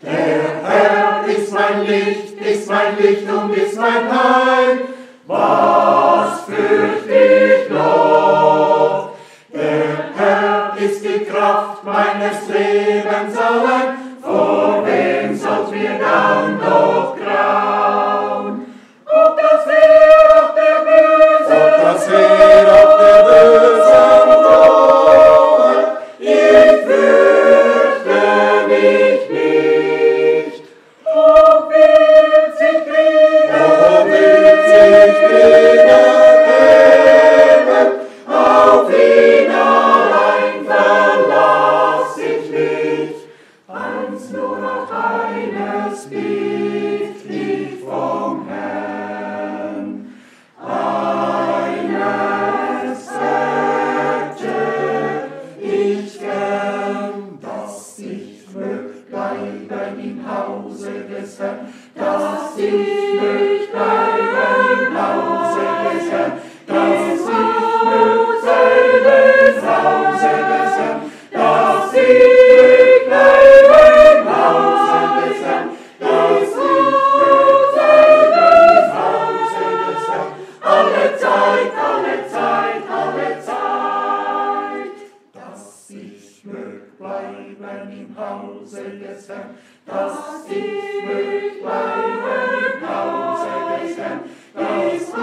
Der Herr ist mein Licht und ist mein Heil. Was fürcht ich noch? Der Herr ist die Kraft meines Lebens allein. Vor wem sollt mir dann noch grauen? Ob das Heer auf der Bösen droht, ich fürchte mich nicht. Ob wird sich Kriege geben, auf ihn allein verlass ich mich. Eins nur noch eines bitt ich vom Herrn. Eines hätte ich gern, dass ich mögt bleiben im Hause des Herrn, dass ich mögt bleiben im Hause des Herrn, dass ich mögt sein im Hause des Herrn, dass ich mögt bleiben im Hause des Herrn, dass ich mögt sein im Hause des Herrn, alle Zeit, alle Zeit, alle Zeit. Dass ich mögt bleiben im Hause des Herrn, dass ich mögt bleiben im Hause des Herrn, dass ich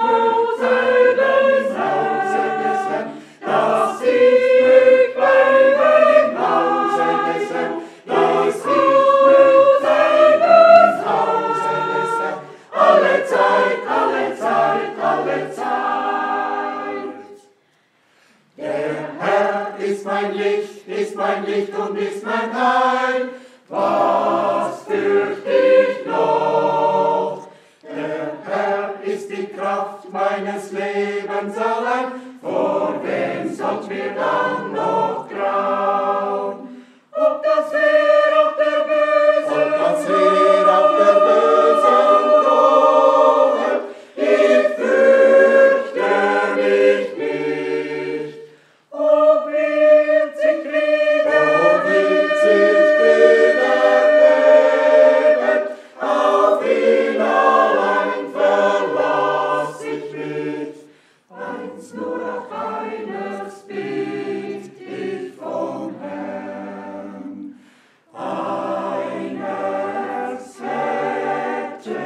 mögt sein im Hause des Herrn, dass ich mögt bleiben im Hause des Herrn, dass ich mögt sein im Hause des Herrn, alle Zeit, alle Zeit, alle Zeit. Der Herr ist mein Licht und ist mein Heil. Was fürcht ich noch? Der Herr ist die Kraft meines Lebens allein. Vor wem sollt mir dann noch grauen? Ob das Heer auf der Bösen droht, ich fürchte mich nicht. Ob wird sich Kriege geben, auf ihn allein verlass ich mich. Eins nur noch eines bitt ich vom Herrn. Eines hätte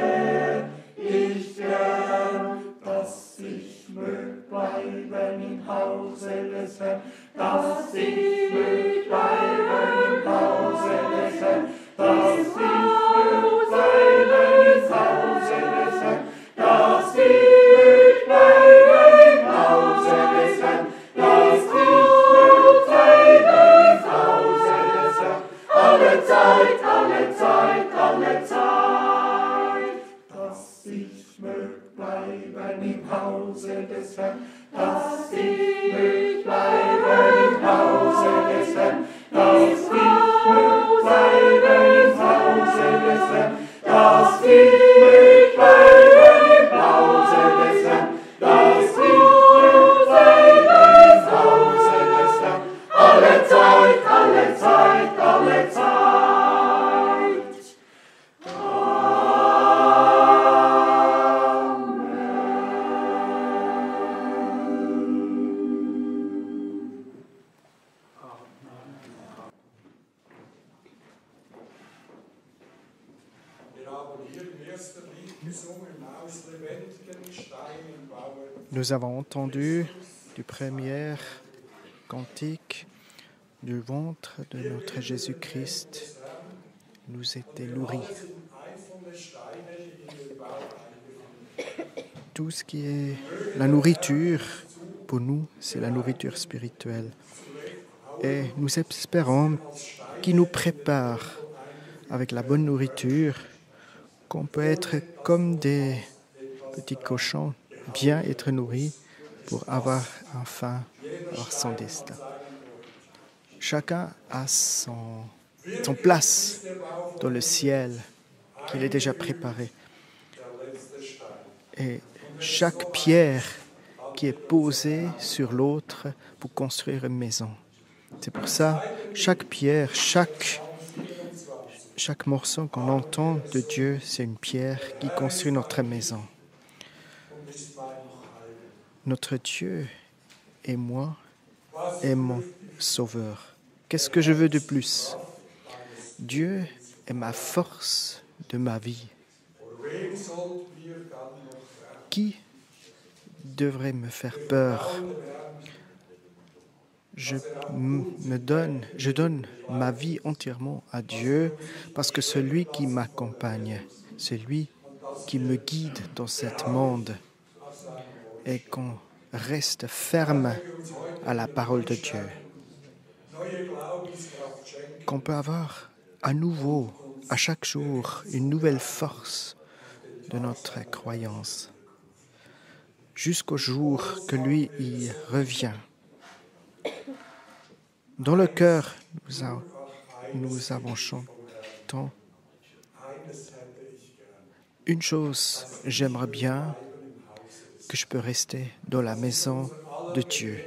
ich gern, dass ich mögt bleiben im Hause des Herrn, dass ich mögt bleiben im Hause des Herrn, dass ich mögt bleiben im Hause des Herrn, dass ich mögt bleiben im Hause des Herrn, dass ich mögt bleiben im Hause des Herrn, alle Zeit, alle Zeit, alle Zeit. Dass ich mögt bleiben im Hause des Herrn, dass ich mögt bleiben im Hause des Herrn, dass ich mögt bleiben im Hause des Herrn, dass ich mögt bleiben im Hause des Herrn, dass ich mögt bleiben im Hause des Herrn, alle Zeit, alle Zeit, alle Zeit. Nous avons entendu du premier cantique du ventre de notre Jésus-Christ nous était nourri. Tout ce qui est la nourriture, pour nous, c'est la nourriture spirituelle. Et nous espérons qu'il nous prépare avec la bonne nourriture, qu'on peut être comme des petits cochons, bien être nourris pour avoir enfin son destin. Chacun a son place dans le ciel qu'il est déjà préparé. Et chaque pierre qui est posée sur l'autre pour construire une maison. C'est pour ça, chaque pierre, chaque Chaque morceau qu'on entend de Dieu, c'est une pierre qui construit notre maison. Notre Dieu et moi est mon sauveur. Qu'est-ce que je veux de plus? Dieu est ma force de ma vie. Qui devrait me faire peur? Je donne ma vie entièrement à Dieu parce que c'est lui qui m'accompagne, c'est lui qui me guide dans ce monde et qu'on reste ferme à la parole de Dieu. Qu'on peut avoir à nouveau, à chaque jour, une nouvelle force de notre croyance jusqu'au jour que lui y revient. Dans le cœur, nous avons chanté une chose, j'aimerais bien que je peux rester dans la maison de Dieu.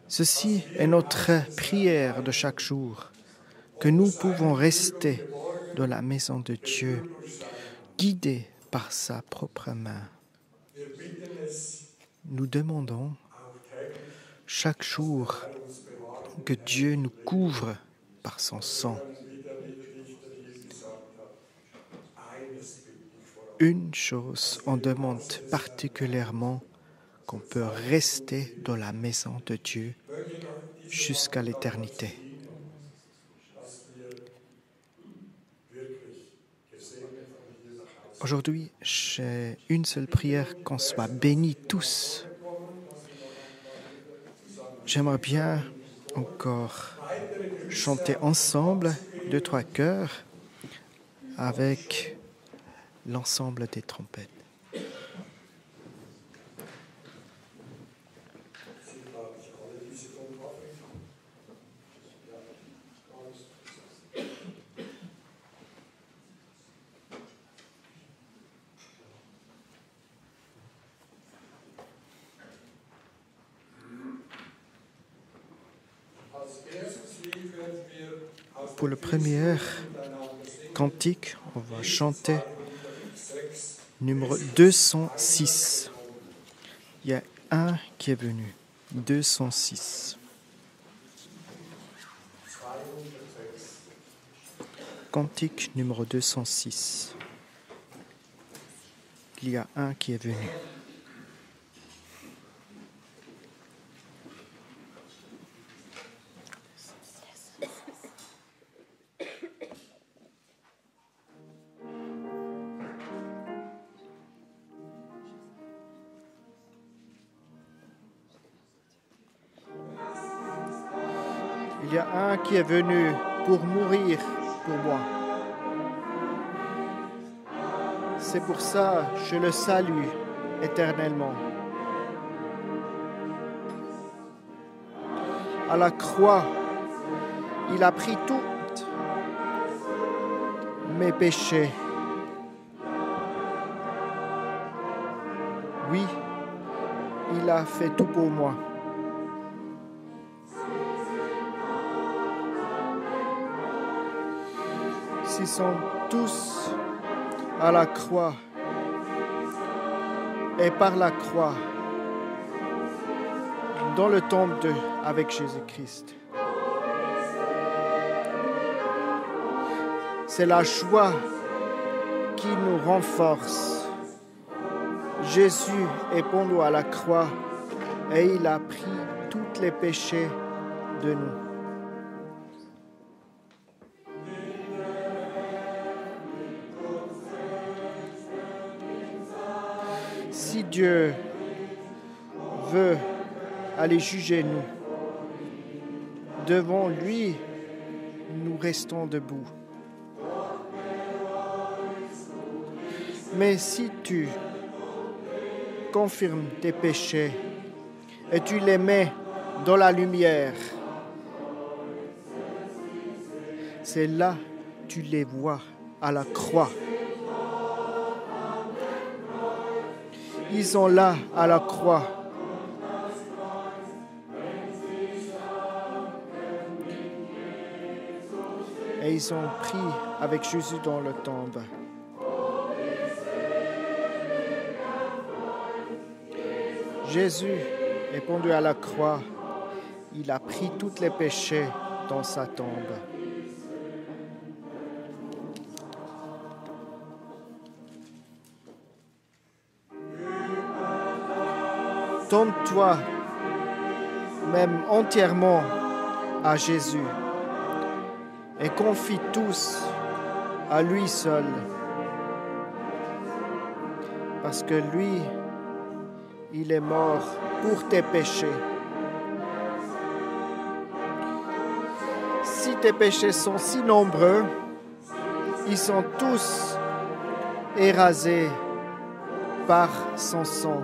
Ceci est notre prière de chaque jour, que nous pouvons rester dans la maison de Dieu, guidés par sa propre main. Nous demandons chaque jour que Dieu nous couvre par son sang. Une chose, on demande particulièrement qu'on peut rester dans la maison de Dieu jusqu'à l'éternité. Aujourd'hui, j'ai une seule prière, qu'on soit bénis tous. J'aimerais bien encore chanter ensemble 2-3 chœurs avec l'ensemble des trompettes. Pour le premier cantique, on va chanter numéro 206. Il y a un qui est venu, 206. Cantique numéro 206. Il y a un qui est venu. Il y a un qui est venu pour mourir pour moi. C'est pour ça que je le salue éternellement. À la croix, il a pris tous mes péchés. Oui, il a fait tout pour moi. Ils sont tous à la croix et par la croix dans le tombe avec Jésus-Christ. C'est la joie qui nous renforce. Jésus est pendu à la croix et il a pris tous les péchés de nous. Si Dieu veut aller juger nous, devant lui, nous restons debout. Mais si tu confirmes tes péchés et tu les mets dans la lumière, c'est là que tu les vois à la croix. Ils sont là à la croix. Et ils ont pris avec Jésus dans la tombe. Jésus est pendu à la croix. Il a pris tous les péchés dans sa tombe. Donne-toi même entièrement à Jésus et confie tous à lui seul. Parce que lui, il est mort pour tes péchés. Si tes péchés sont si nombreux, ils sont tous érasés par son sang.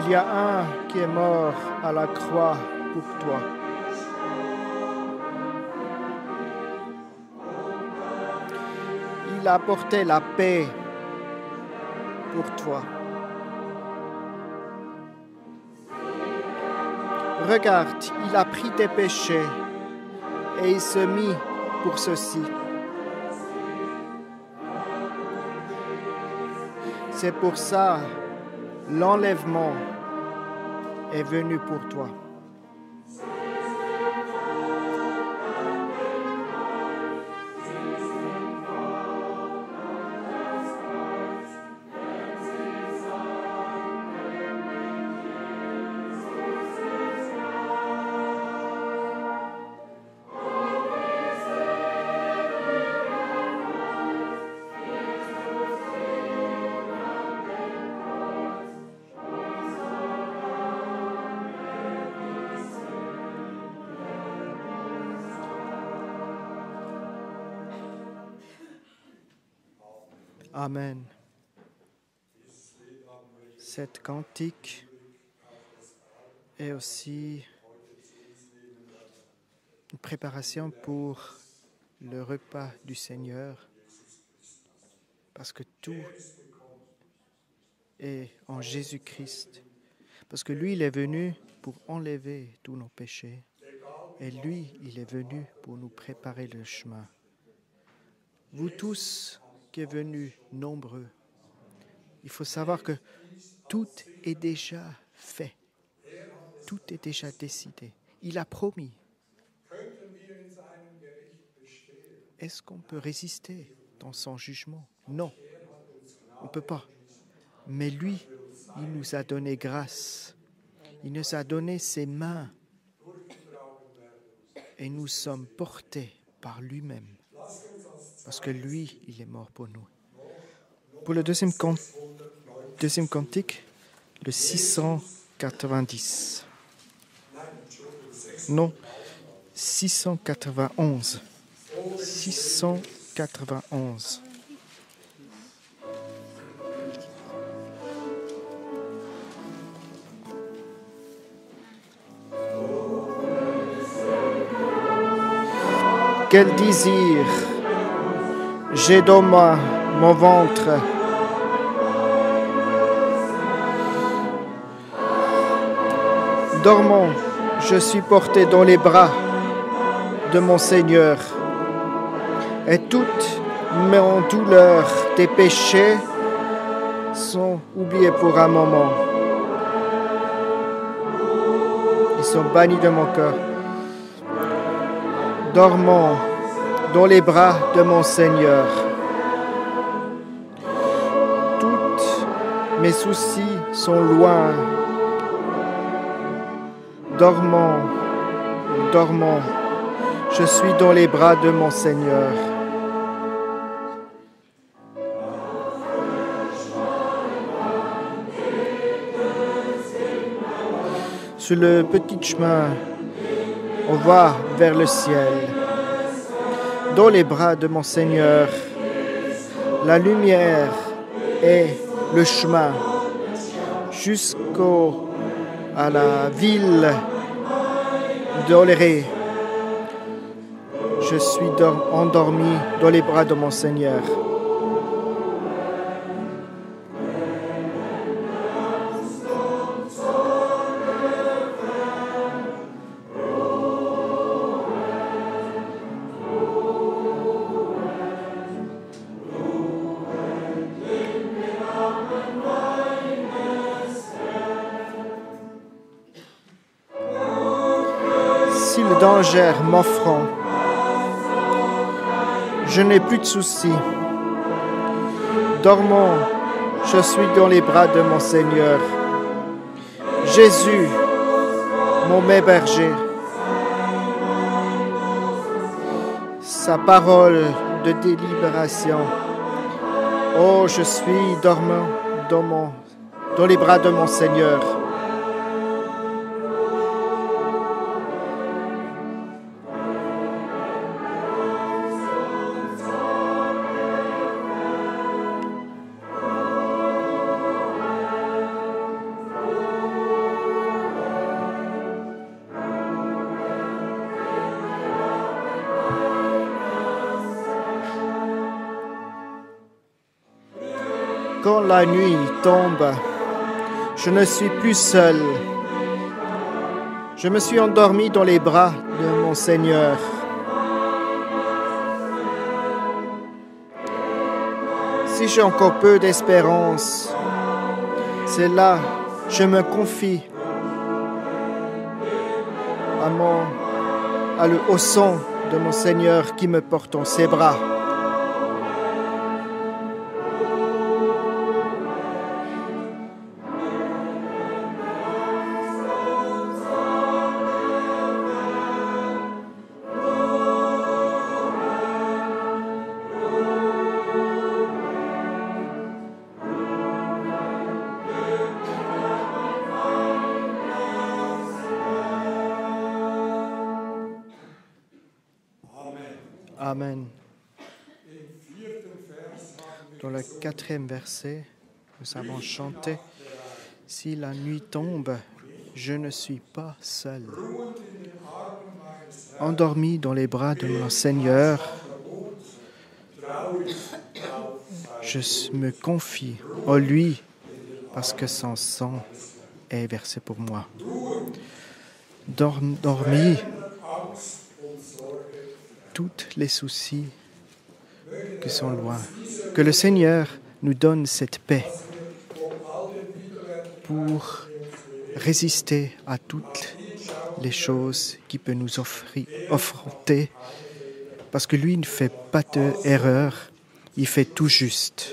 Il y a un qui est mort à la croix pour toi. Il a apporté la paix pour toi. Regarde, il a pris tes péchés et il se mit pour ceci. C'est pour ça l'enlèvement est venu pour toi. Amen. Cette cantique est aussi une préparation pour le repas du Seigneur, parce que tout est en Jésus-Christ, parce que lui, il est venu pour enlever tous nos péchés, et lui, il est venu pour nous préparer le chemin. Vous tous qui êtes venus nombreux, il faut savoir que tout est déjà fait. Tout est déjà décidé. Il a promis. Est-ce qu'on peut résister dans son jugement? Non, on ne peut pas. Mais lui, il nous a donné grâce. Il nous a donné ses mains. Et nous sommes portés par lui-même. Parce que lui, il est mort pour nous. Pour le deuxième cantique, le 690. Non, 691. 691. Quel désir j'ai dans mon ventre. Dormant, je suis porté dans les bras de mon Seigneur. Et toutes mes douleurs, tes péchés sont oubliés pour un moment. Ils sont bannis de mon cœur. Dormant dans les bras de mon Seigneur. Tous mes soucis sont loin. Dormant, dormant, je suis dans les bras de mon Seigneur. sur le petit chemin, on va vers le ciel. Dans les bras de mon Seigneur, la lumière et le chemin jusqu'à la ville d'Oléré. Je suis endormi dans les bras de mon Seigneur. Si le danger m'offre, je n'ai plus de soucis. Dormant, je suis dans les bras de mon Seigneur. Jésus, mon berger. Sa parole de délibération. Oh, je suis dormant dans les bras de mon Seigneur. Quand la nuit tombe, je ne suis plus seul. Je me suis endormi dans les bras de mon Seigneur. Si j'ai encore peu d'espérance, c'est là que je me confie au son de mon Seigneur qui me porte dans ses bras. Amen. Dans le 4e verset, nous avons chanté « Si la nuit tombe, je ne suis pas seul. » Endormi dans les bras de mon Seigneur, je me confie en lui parce que son sang est versé pour moi. Dormi, tous les soucis qui sont loin. Que le Seigneur nous donne cette paix pour résister à toutes les choses qui peuvent nous affronter. Parce que lui ne fait pas d'erreur, il fait tout juste.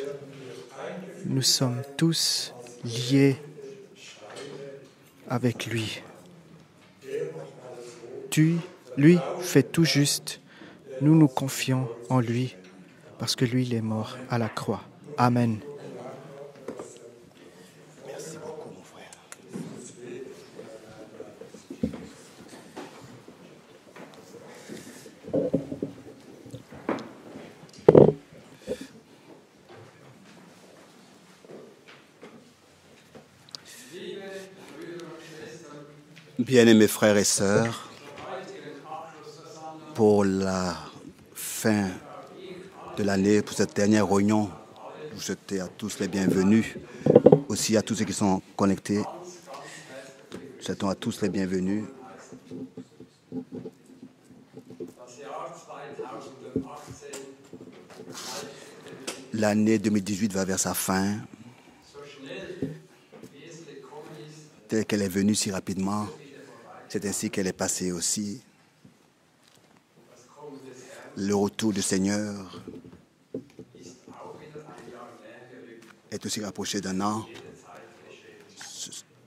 Nous sommes tous liés avec lui. Lui fait tout juste. Nous nous confions en lui parce que lui, il est mort à la croix. Amen. Merci beaucoup, mon frère. Bien-aimés frères et sœurs, pour la fin de l'année, pour cette dernière réunion, vous souhaitez à tous les bienvenus, aussi à tous ceux qui sont connectés. Nous souhaitons à tous les bienvenus. L'année 2018 va vers sa fin. Telle qu'elle est venue si rapidement, c'est ainsi qu'elle est passée aussi. Le retour du Seigneur est aussi rapproché d'un an.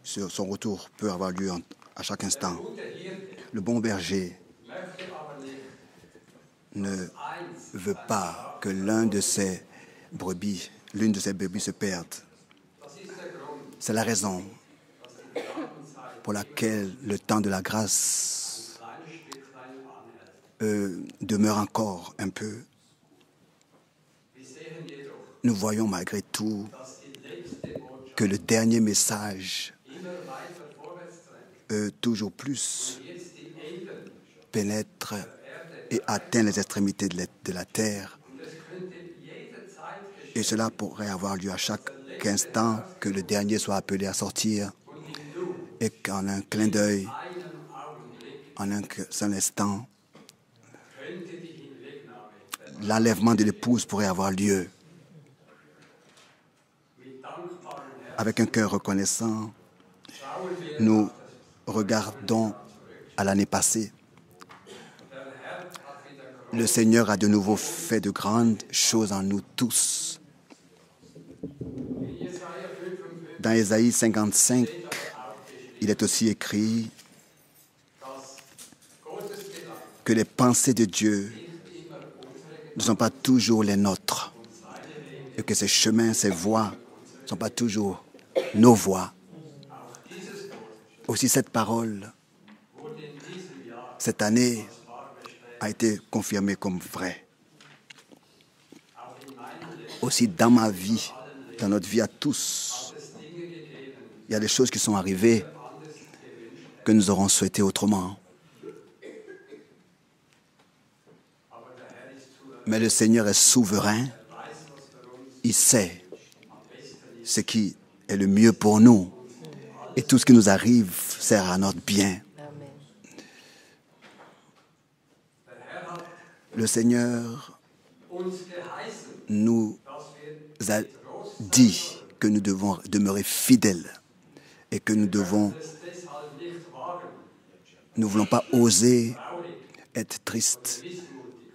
Son retour peut avoir lieu à chaque instant. Le bon berger ne veut pas que l'une de ses brebis se perde. C'est la raison pour laquelle le temps de la grâce demeure encore un peu. Nous voyons malgré tout que le dernier message, toujours plus, pénètre et atteint les extrémités de la terre. Et cela pourrait avoir lieu à chaque instant que le dernier soit appelé à sortir et qu'en un clin d'œil, en un seul instant, l'enlèvement de l'épouse pourrait avoir lieu. Avec un cœur reconnaissant, nous regardons à l'année passée. Le Seigneur a de nouveau fait de grandes choses en nous tous. Dans Ésaïe 55, il est aussi écrit que les pensées de Dieu ne sont pas toujours les nôtres et que ses chemins, ses voies ne sont pas toujours nos voies. Aussi cette parole, cette année, a été confirmée comme vraie. Aussi dans ma vie, dans notre vie à tous, il y a des choses qui sont arrivées que nous aurons souhaité autrement. Mais le Seigneur est souverain. Il sait ce qui est le mieux pour nous. Et tout ce qui nous arrive sert à notre bien. Le Seigneur nous a dit que nous devons demeurer fidèles et que nous ne voulons pas oser être tristes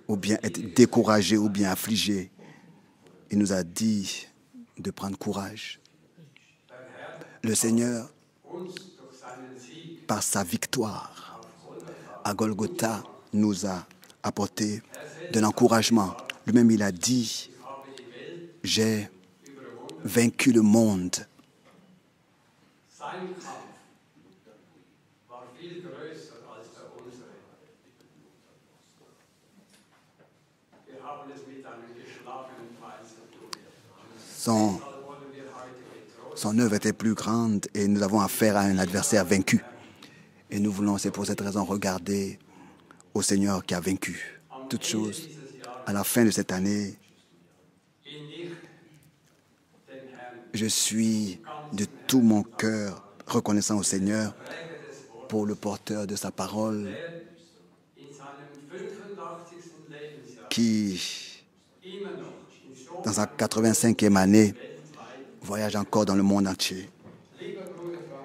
ou bien être découragés ou bien affligés. Il nous a dit de prendre courage. Le Seigneur, par sa victoire à Golgotha, nous a apporté de l'encouragement. Lui-même, il a dit, j'ai vaincu le monde. Son œuvre était plus grande et nous avons affaire à un adversaire vaincu. Et nous voulons, c'est pour cette raison, regarder au Seigneur qui a vaincu toutes choses. À la fin de cette année, je suis de tout mon cœur reconnaissant au Seigneur pour le porteur de sa parole qui, dans sa 85e année, voyage encore dans le monde entier.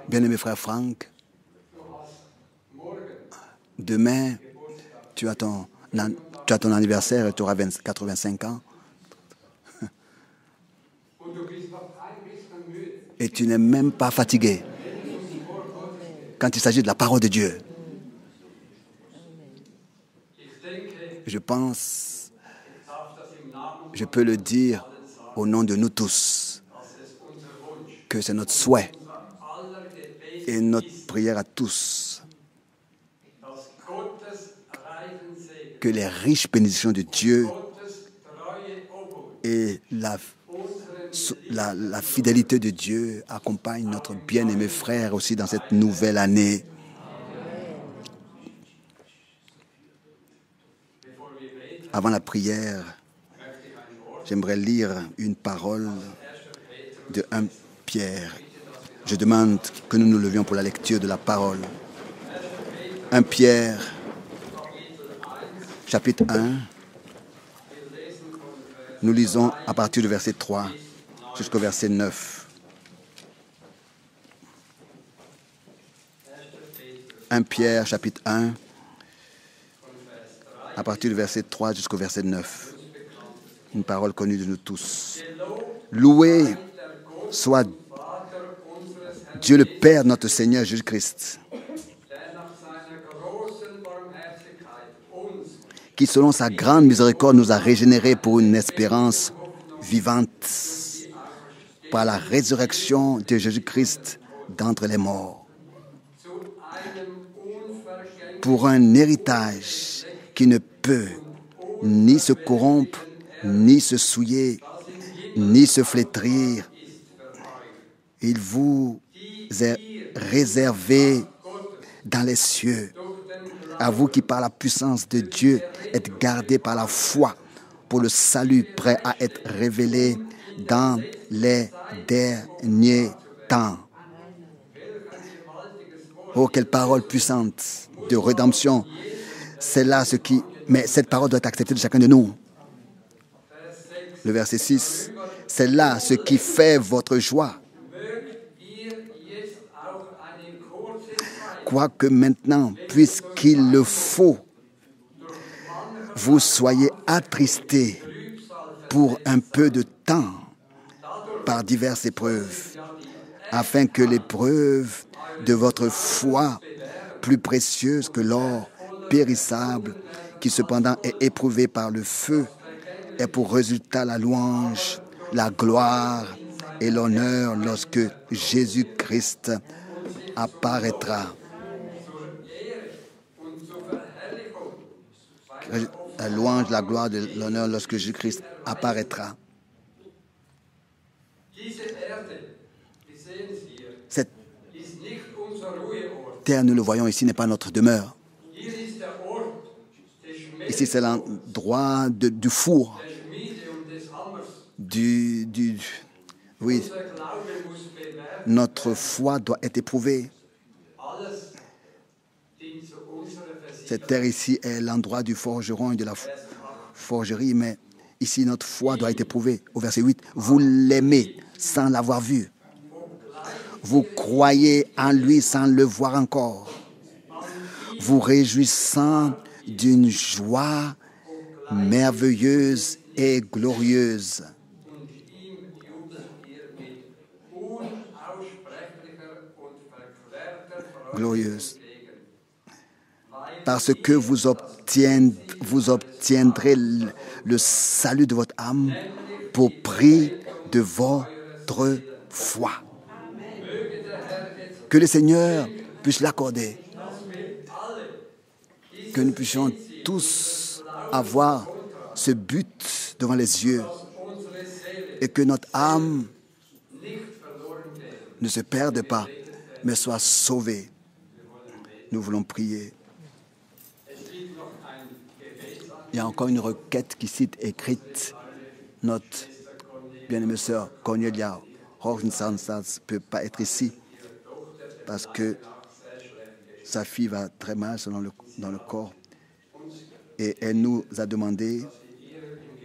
Bien-aimé frère Franck, demain, tu as ton anniversaire et tu auras 85 ans. Et tu n'es même pas fatigué quand il s'agit de la parole de Dieu. Je pense, je peux le dire au nom de nous tous, que c'est notre souhait et notre prière à tous que les riches bénédictions de Dieu et la fidélité de Dieu accompagnent notre bien-aimé frère aussi dans cette nouvelle année. Avant la prière, j'aimerais lire une parole de 1 Pierre. Je demande que nous nous levions pour la lecture de la parole. 1 Pierre, chapitre 1. Nous lisons à partir du verset 3 jusqu'au verset 9. 1 Pierre, chapitre 1, à partir du verset 3 jusqu'au verset 9. Une parole connue de nous tous. Loué soit Dieu le Père, notre Seigneur Jésus-Christ, qui selon sa grande miséricorde nous a régénérés pour une espérance vivante par la résurrection de Jésus-Christ d'entre les morts, pour un héritage qui ne peut ni se corrompre, ni se souiller, ni se flétrir. Il vous est réservé dans les cieux. À vous qui, par la puissance de Dieu, êtes gardés par la foi pour le salut prêt à être révélé dans les derniers temps. Oh, quelle parole puissante de rédemption. C'est là ce qui... Mais cette parole doit être acceptée de chacun de nous. Le verset 6. C'est là ce qui fait votre joie. Quoique maintenant, puisqu'il le faut, vous soyez attristés pour un peu de temps par diverses épreuves, afin que l'épreuve de votre foi, plus précieuse que l'or périssable, qui cependant est éprouvé par le feu, ait pour résultat la louange, la gloire et l'honneur lorsque Jésus-Christ apparaîtra. La louange, la gloire et l'honneur lorsque Jésus-Christ apparaîtra. Cette terre, nous le voyons ici, n'est pas notre demeure. Ici, c'est l'endroit du four. Oui, notre foi doit être éprouvée. Cette terre ici est l'endroit du forgeron et de la forgerie, mais ici, notre foi doit être éprouvée. Au verset 8, vous l'aimez sans l'avoir vu. Vous croyez en lui sans le voir encore. Vous réjouissant d'une joie merveilleuse et glorieuse. Glorieuse. Parce que vous obtiendrez le salut de votre âme pour prix de votre foi. Que le Seigneur puisse l'accorder. Que nous puissions tous avoir ce but devant les yeux et que notre âme ne se perde pas, mais soit sauvée. Nous voulons prier. Il y a encore une requête qui cite écrite. Notre bien-aimée sœur Cornelia Horgensansas ne peut pas être ici parce que sa fille va très mal dans le corps. Et elle nous a demandé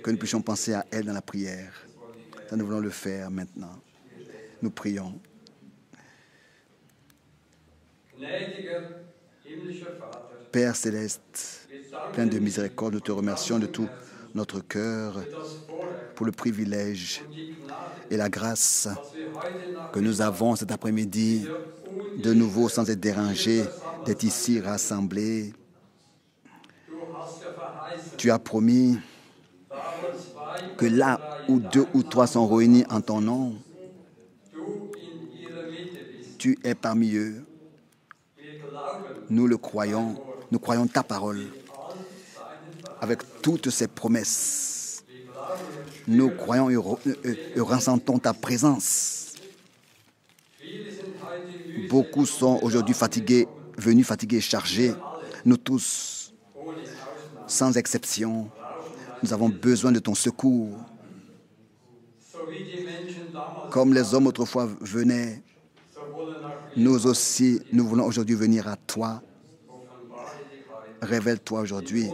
que nous puissions penser à elle dans la prière. Ça, nous voulons le faire maintenant. Nous prions. Père céleste, plein de miséricorde, nous te remercions de tout notre cœur pour le privilège et la grâce que nous avons cet après-midi, de nouveau sans être dérangés, d'être ici rassemblés. Tu as promis que là où 2 ou 3 sont réunis en ton nom, tu es parmi eux. Nous le croyons. Nous croyons ta parole avec toutes ses promesses. Nous croyons et ressentons ta présence. Beaucoup sont aujourd'hui fatigués, venus fatigués et chargés. Nous tous, sans exception, nous avons besoin de ton secours. Comme les hommes autrefois venaient, nous aussi, nous voulons aujourd'hui venir à toi. Révèle-toi aujourd'hui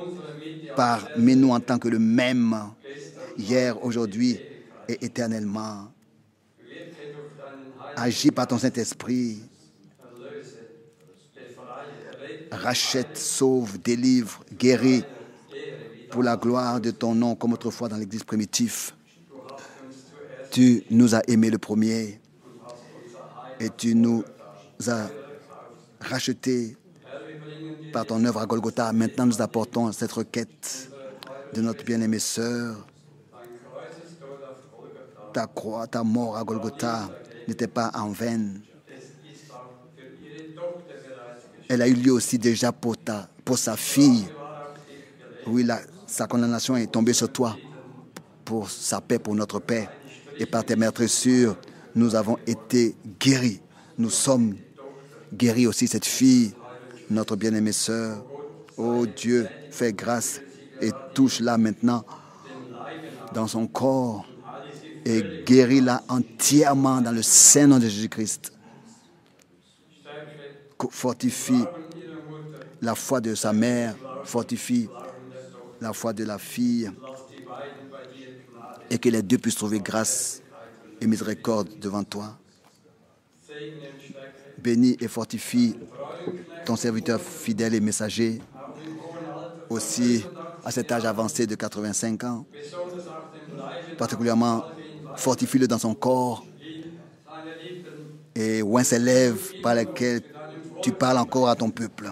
parmi nous en tant que le même, hier, aujourd'hui et éternellement. Agis par ton Saint-Esprit. Rachète, sauve, délivre, guéris pour la gloire de ton nom, comme autrefois dans l'Église primitive. Tu nous as aimés le premier et tu nous as rachetés par ton œuvre à Golgotha. Maintenant, nous apportons cette requête de notre bien-aimée sœur. Ta croix, ta mort à Golgotha n'était pas en vain. elle a eu lieu aussi déjà pour sa fille. Oui, sa condamnation est tombée sur toi pour sa paix, pour notre paix. Et par tes meurtrissures, nous avons été guéris. Nous sommes guéris aussi, cette fille, notre bien-aimée sœur. Oh Dieu, fais grâce et touche-la maintenant dans son corps et guéris-la entièrement dans le Saint-Nom de Jésus-Christ. Fortifie la foi de sa mère, fortifie la foi de la fille, et que les deux puissent trouver grâce et miséricorde devant toi. Bénis et fortifie ton serviteur fidèle et messager, aussi à cet âge avancé de 85 ans. Particulièrement, fortifie-le dans son corps et oint ses lèvres par lesquelles tu parles encore à ton peuple.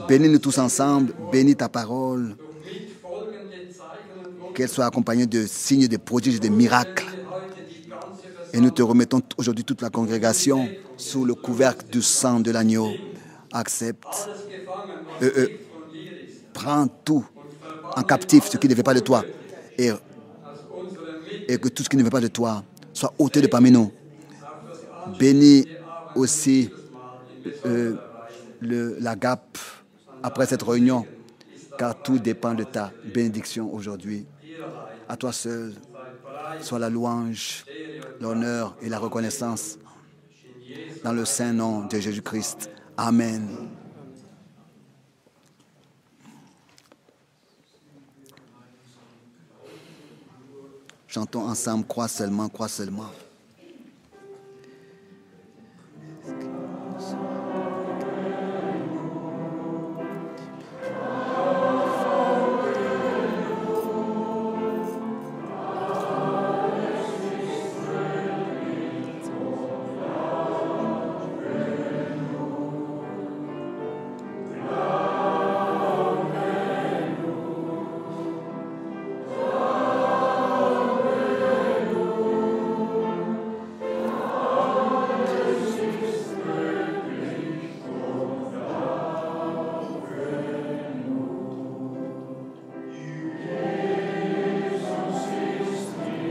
Bénis-nous tous ensemble, bénis ta parole, qu'elle soit accompagnée de signes, de prodiges et de miracles. Et nous te remettons aujourd'hui toute la congrégation sous le couvercle du sang de l'agneau. Accepte. Prends tout en captif, ce qui ne veut pas de toi. Et que tout ce qui ne veut pas de toi soit ôté de parmi nous. Bénis aussi l'Agape après cette réunion, car tout dépend de ta bénédiction aujourd'hui. À toi seul soit la louange, l'honneur et la reconnaissance dans le saint nom de Jésus-Christ. Amen. Chantons ensemble, crois seulement, crois seulement.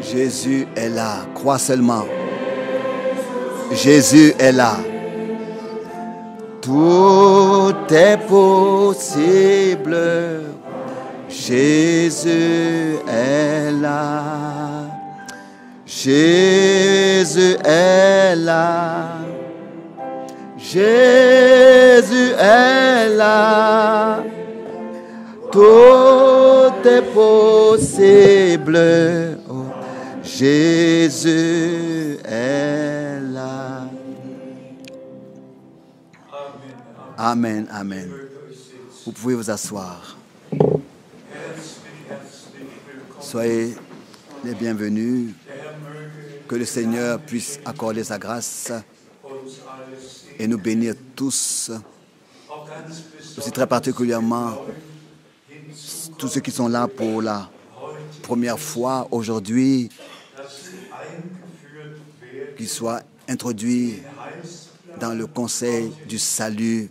Jésus est là, crois seulement. Jésus est là. Tout est possible. Jésus est là. Jésus est là. Jésus est là. Tout est possible. Oh, Jésus est là. Amen, amen. Vous pouvez vous asseoir. Soyez les bienvenus. Que le Seigneur puisse accorder sa grâce et nous bénir tous, aussi très particulièrement tous ceux qui sont là pour la première fois aujourd'hui, qu'ils soient introduits dans le conseil du salut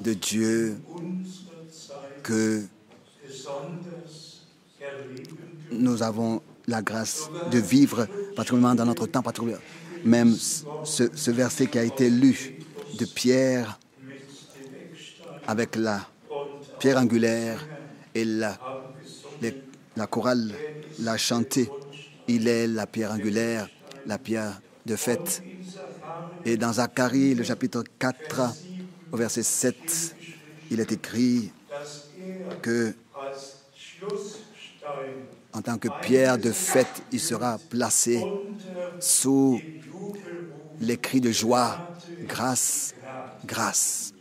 de Dieu que nous avons la grâce de vivre, particulièrement dans notre temps, particulièrement même ce verset qui a été lu de Pierre avec la pierre angulaire et la chorale l'a chanté. Il est la pierre angulaire, la pierre de fête. Et dans Zacharie, le chapitre 4, au verset 7, il est écrit que en tant que pierre de fête, il sera placé sous les cris de joie. Grâce, grâce.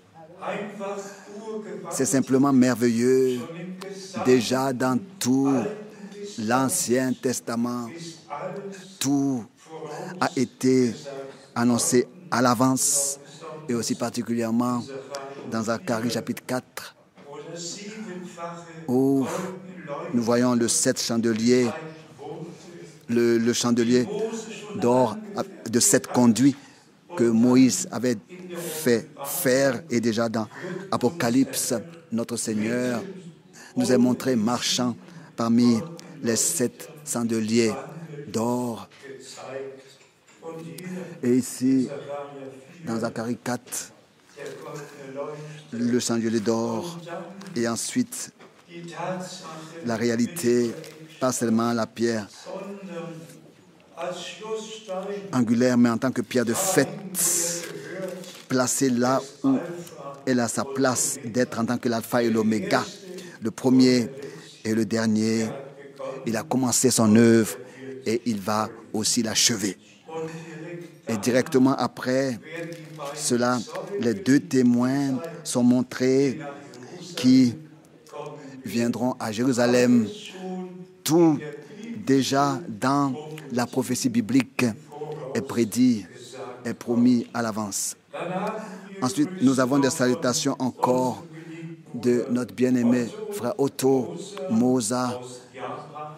C'est simplement merveilleux. Déjà dans tout l'Ancien Testament, tout a été annoncé à l'avance, et aussi particulièrement dans Zacharie chapitre 4, où nous voyons le 7 chandeliers, le chandelier d'or de 7 conduits que Moïse avait fait faire. Et déjà dans Apocalypse, notre Seigneur nous est montré marchant parmi les 7 chandeliers d'or. Et ici, dans Zacharie 4, le chandelier d'or, et ensuite la réalité, pas seulement la pierre angulaire, mais en tant que pierre de fête, placée là où elle a sa place d'être en tant que l'alpha et l'oméga, le premier et le dernier. Il a commencé son œuvre et il va aussi l'achever. Et directement après cela, les 2 témoins sont montrés qui viendront à Jérusalem. Tout déjà dans la prophétie biblique est prédit, est promis à l'avance. Ensuite, nous avons des salutations encore de notre bien-aimé frère Otto Mosa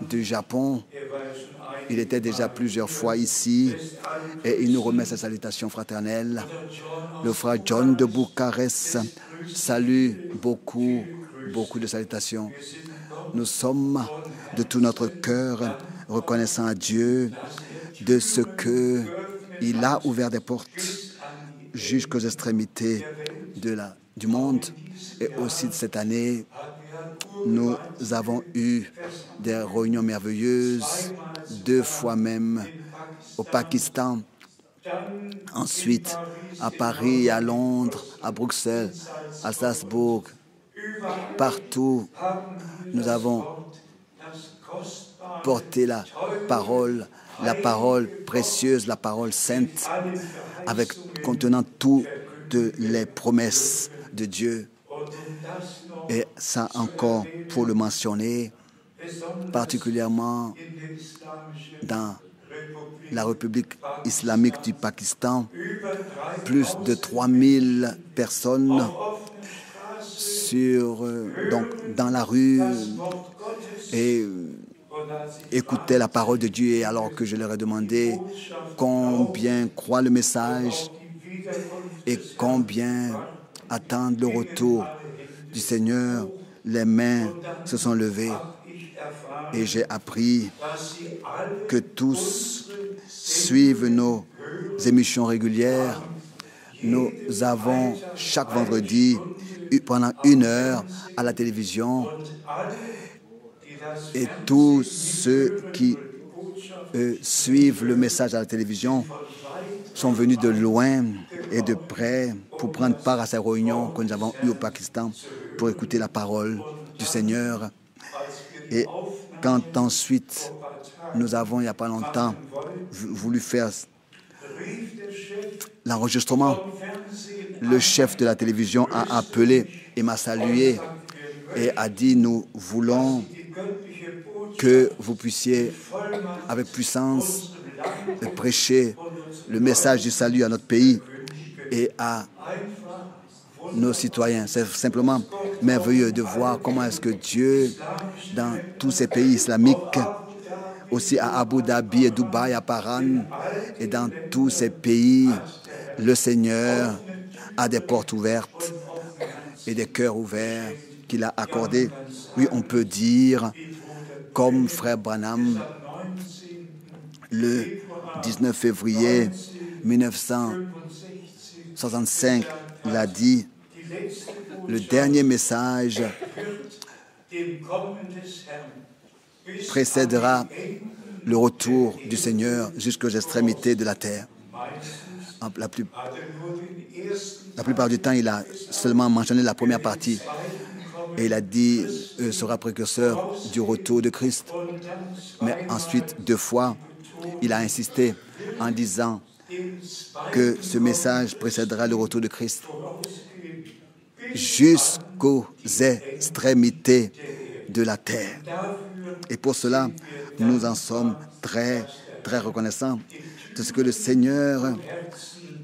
du Japon. Il était déjà plusieurs fois ici et il nous remet ses salutations fraternelles. Le frère John de Bucarest salue beaucoup de salutations. Nous sommes de tout notre cœur reconnaissants à Dieu de ce qu'il a ouvert des portes jusqu'aux extrémités du monde. Et aussi de cette année, nous avons eu des réunions merveilleuses, 2 fois même au Pakistan, ensuite à Paris, à Londres, à Bruxelles, à Strasbourg. Partout, nous avons porté la parole précieuse, la parole sainte, contenant toutes les promesses de Dieu. Et ça encore, pour le mentionner, particulièrement dans la République islamique du Pakistan, plus de 3000 personnes donc dans la rue et écoutaient la parole de Dieu. Et alors que je leur ai demandé combien croient le message et combien attendent le retour du Seigneur, les mains se sont levées et j'ai appris que tous suivent nos émissions régulières. Nous avons chaque vendredi pendant 1 heure à la télévision et tous ceux qui suivent le message à la télévision sont venus de loin et de près pour prendre part à ces réunions que nous avons eues au Pakistan pour écouter la parole du Seigneur. Et quand ensuite nous avons, il n'y a pas longtemps, voulu faire l'enregistrement, le chef de la télévision a appelé et m'a salué et a dit: nous voulons que vous puissiez avec puissance prêcher le message du salut à notre pays et à nos citoyens. C'est simplement merveilleux de voir comment est-ce que Dieu, dans tous ces pays islamiques, aussi à Abu Dhabi et Dubaï, à Paran, et dans tous ces pays, le Seigneur a des portes ouvertes et des cœurs ouverts qu'il a accordés. Oui, on peut dire, comme frère Branham, le 19 février 1965 l'a dit, le dernier message précédera le retour du Seigneur jusqu'aux extrémités de la terre. La plupart du temps, il a seulement mentionné la première partie. Et il a dit, sera précurseur du retour de Christ. Mais ensuite, 2 fois, il a insisté en disant que ce message précédera le retour de Christ jusqu'aux extrémités de la terre. Et pour cela, nous en sommes très, très reconnaissants de ce que le Seigneur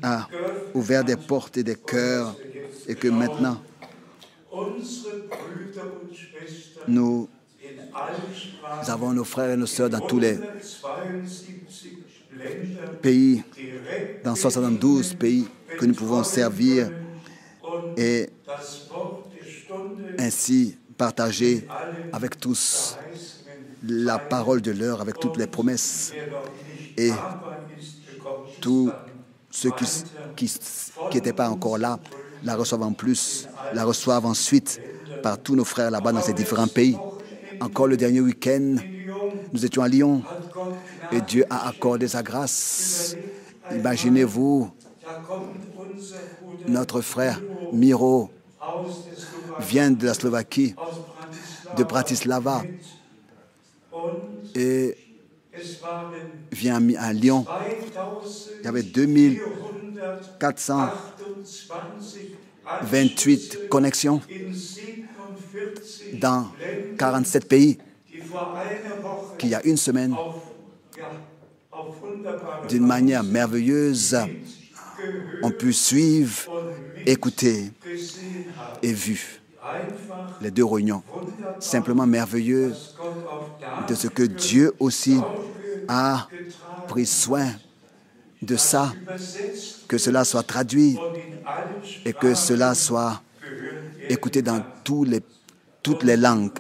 a ouvert des portes et des cœurs et que maintenant, nous avons nos frères et nos sœurs dans tous les pays, dans 72 pays que nous pouvons servir et ainsi partager avec tous la parole de l'heure, avec toutes les promesses. Et tous ceux qui n'étaient pas encore là la reçoivent en plus, la reçoivent ensuite par tous nos frères là-bas dans ces différents pays. Encore le dernier week-end, nous étions à Lyon et Dieu a accordé sa grâce. Imaginez-vous, notre frère Miro vient de la Slovaquie, de Bratislava, et vient à Lyon. Il y avait 2428 connexions dans 47 pays qui, il y a une semaine, d'une manière merveilleuse, ont pu suivre, écouter et vu les deux réunions. Simplement merveilleux de ce que Dieu aussi a pris soin de ça, que cela soit traduit et que cela soit écouté dans toutes les langues.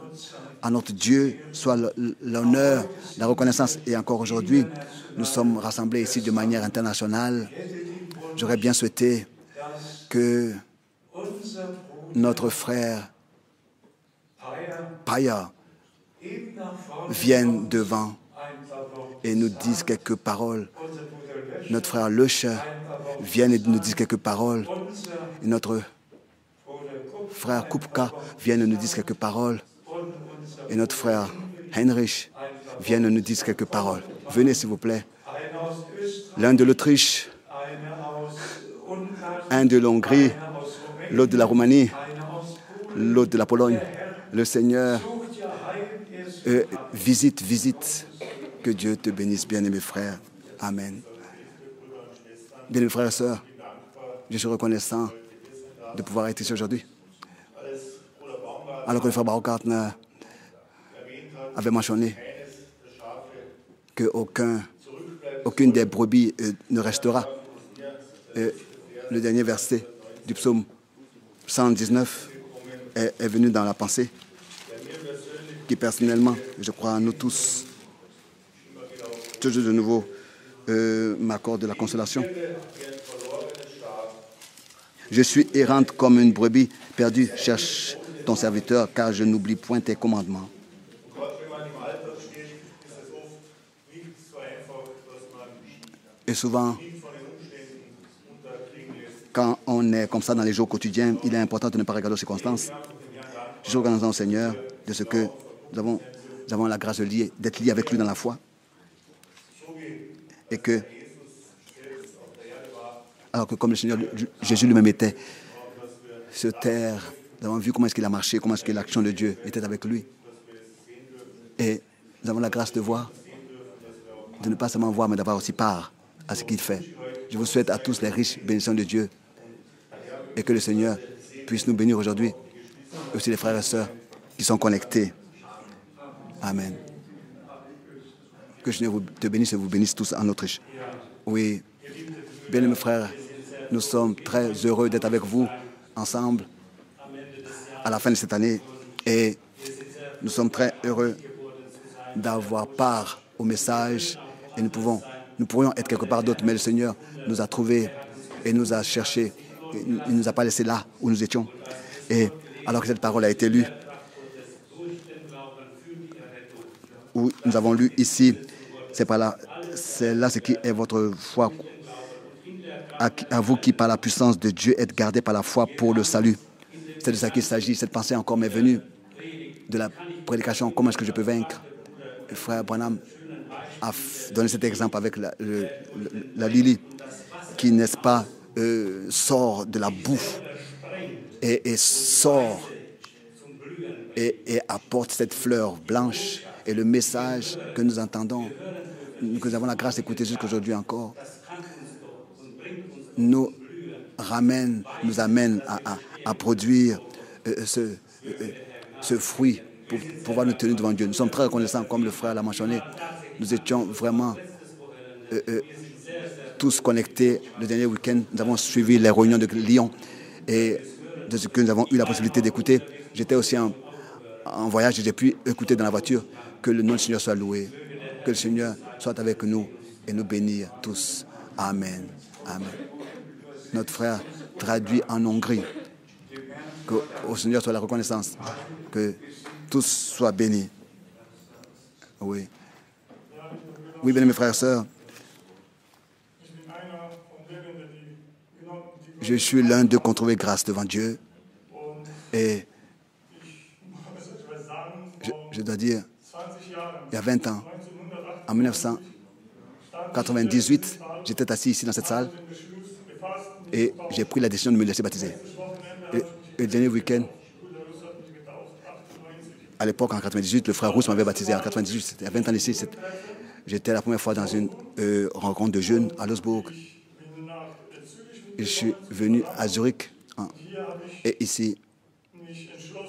À notre Dieu soit l'honneur, la reconnaissance. Et encore aujourd'hui, nous sommes rassemblés ici de manière internationale. J'aurais bien souhaité que notre frère Paya vienne devant et nous dise quelques paroles. Notre frère Löscher vienne et nous dise quelques paroles. Et notre frère Kupka vienne et nous dise quelques paroles. Et notre frère Heinrich vienne et nous dise quelques paroles. Venez s'il vous plaît. L'un de l'Autriche, un de l'Hongrie, l'autre de la Roumanie, l'autre de la Pologne. Le Seigneur visite. Que Dieu te bénisse, bien-aimés frères. Amen. Bien-aimés frères et sœurs, je suis reconnaissant de pouvoir être ici aujourd'hui. Alors que le frère Baumgartner avait mentionné qu'aucune des brebis ne restera. Le dernier verset du psaume 119 est venu dans la pensée, qui personnellement, je crois à nous tous, toujours de nouveau, m'accorde de la consolation. Je suis errante comme une brebis perdue. Cherche ton serviteur, car je n'oublie point tes commandements. Et souvent, quand on est comme ça dans les jours quotidiens, il est important de ne pas regarder aux circonstances. Je suis reconnaissant au Seigneur de ce que nous avons la grâce d'être liés avec lui dans la foi. Et que, alors que comme le Seigneur Jésus lui-même était sur terre, nous avons vu comment est-ce qu'il a marché, comment est-ce que l'action de Dieu était avec lui. Et nous avons la grâce de voir, de ne pas seulement voir, mais d'avoir aussi part à ce qu'il fait. Je vous souhaite à tous les riches bénédictions de Dieu et que le Seigneur puisse nous bénir aujourd'hui, et aussi les frères et sœurs qui sont connectés. Amen. Que le Seigneur te bénisse et vous bénisse tous en Autriche. Oui, bien-aimés frères, nous sommes très heureux d'être avec vous ensemble à la fin de cette année et nous sommes très heureux d'avoir part au message et nous pourrions être quelque part d'autre, mais le Seigneur nous a trouvés et nous a cherchés. Il ne nous a pas laissés là où nous étions. Et alors que cette parole a été lue, où nous avons lu ici, c'est là ce qui est votre foi. À vous qui, par la puissance de Dieu, êtes gardés par la foi pour le salut. C'est de ça qu'il s'agit. Cette pensée encore m'est venue de la prédication. Comment est-ce que je peux vaincre? Le frère Branham a donné cet exemple avec la Lily qui, n'est-ce pas, sort de la boue et sort et apporte cette fleur blanche. Et le message que nous entendons, que nous avons la grâce d'écouter jusqu'aujourd'hui encore, nous amène à produire ce fruit pour pouvoir nous tenir devant Dieu. Nous sommes très reconnaissants, comme le frère l'a mentionné. Nous étions vraiment tous connectés. Le dernier week-end, nous avons suivi les réunions de Lyon et de ce que nous avons eu la possibilité d'écouter. J'étais aussi en voyage et j'ai pu écouter dans la voiture. Que le nom du Seigneur soit loué. Que le Seigneur soit avec nous et nous bénir tous. Amen. Amen. Notre frère traduit en Hongrie. Que au Seigneur soit la reconnaissance. Que tous soient bénis. Oui. Oui, bien mes frères et sœurs. Je suis l'un d'eux qui ont trouvé grâce devant Dieu. Et je dois dire, il y a 20 ans, en 1998, j'étais assis ici dans cette salle et j'ai pris la décision de me laisser baptiser. Et le dernier week-end, à l'époque, en 98, le frère Rousse m'avait baptisé. En 98, il y a 20 ans ici, j'étais la première fois dans une rencontre de jeunes à Louisbourg. Je suis venu à Zurich et ici,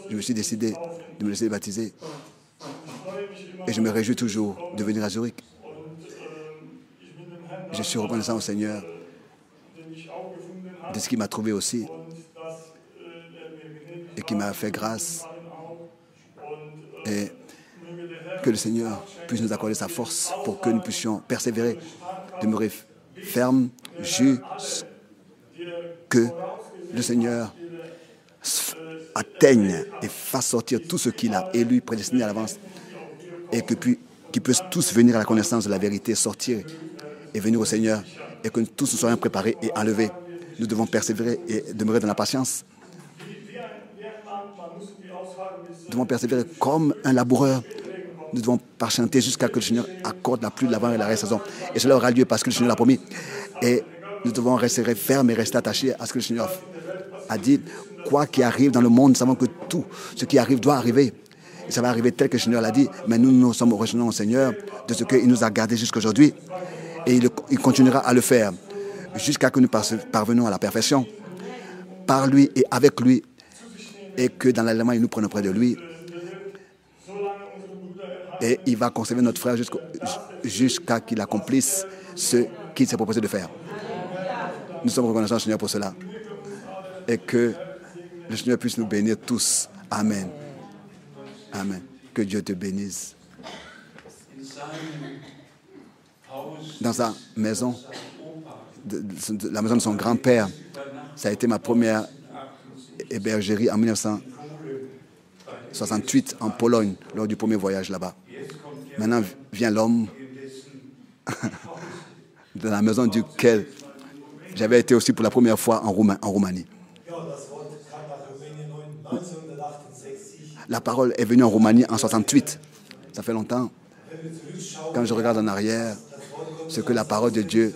je me suis décidé de me laisser baptiser. Et je me réjouis toujours de venir à Zurich. Je suis reconnaissant au Seigneur de ce qu'il m'a trouvé aussi et qui m'a fait grâce. Et que le Seigneur puisse nous accorder sa force pour que nous puissions persévérer, demeurer fermes, jusqu'à que le Seigneur atteigne et fasse sortir tout ce qu'il a élu, prédestiné à l'avance, et qu'ils puissent tous venir à la connaissance de la vérité, sortir et venir au Seigneur, et que tous nous soyons préparés et enlevés. Nous devons persévérer et demeurer dans la patience. Nous devons persévérer comme un laboureur. Nous devons patienter jusqu'à ce que le Seigneur accorde la pluie de l'avant et la saison. Et cela aura lieu parce que le Seigneur l'a promis. Et nous devons rester fermes et rester attachés à ce que le Seigneur a dit. Quoi qu'il arrive dans le monde, nous savons que tout ce qui arrive doit arriver. Et ça va arriver tel que le Seigneur l'a dit. Mais nous sommes reconnaissants au Seigneur de ce qu'il nous a gardés jusqu'à aujourd'hui. Et il continuera à le faire jusqu'à ce que nous parvenons à la perfection. Par lui et avec lui. Et que dans l'élément, il nous prenne près de lui. Et il va conserver notre frère jusqu'à qu'il accomplisse ce qu'il s'est proposé de faire. Nous sommes reconnaissants au Seigneur pour cela. Et que le Seigneur puisse nous bénir tous. Amen. Amen. Que Dieu te bénisse. Dans sa maison, la maison de son grand-père, ça a été ma première hébergerie en 1968 en Pologne, lors du premier voyage là-bas. Maintenant vient l'homme de la maison duquel j'avais été aussi pour la première fois en Roumanie. La parole est venue en Roumanie en 68. Ça fait longtemps. Quand je regarde en arrière, ce que la parole de Dieu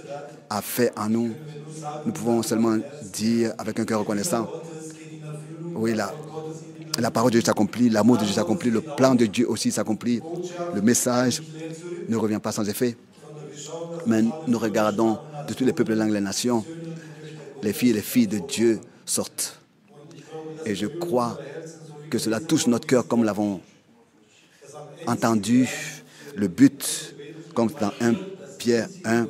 a fait en nous, nous pouvons seulement dire avec un cœur reconnaissant, oui, la parole de Dieu s'accomplit, l'amour de Dieu s'accomplit, le plan de Dieu aussi s'accomplit, le message ne revient pas sans effet. Mais nous regardons de tous les peuples, les langues, les nations, les filles et les filles de Dieu sortent. Et je crois que cela touche notre cœur comme nous l'avons entendu. Le but, comme dans 1 Pierre 1,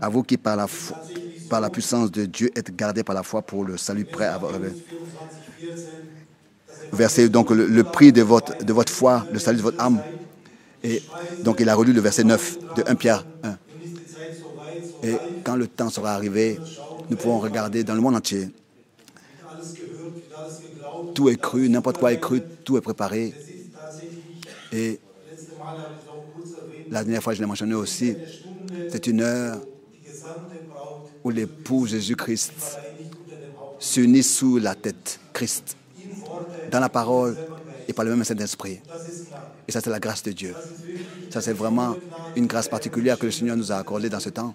à vous qui par la puissance de Dieu êtes gardés par la foi pour le salut prêt à votre verset, donc le prix de votre foi, le salut de votre âme. Et donc il a relu le verset 9 de 1 Pierre 1. Et quand le temps sera arrivé, nous pourrons regarder dans le monde entier. Tout est cru, n'importe quoi est cru, tout est préparé. Et la dernière fois, je l'ai mentionné aussi, c'est une heure où l'époux Jésus-Christ s'unit sous la tête Christ, dans la parole et par le même Saint-Esprit. Et ça, c'est la grâce de Dieu. Ça, c'est vraiment une grâce particulière que le Seigneur nous a accordée dans ce temps,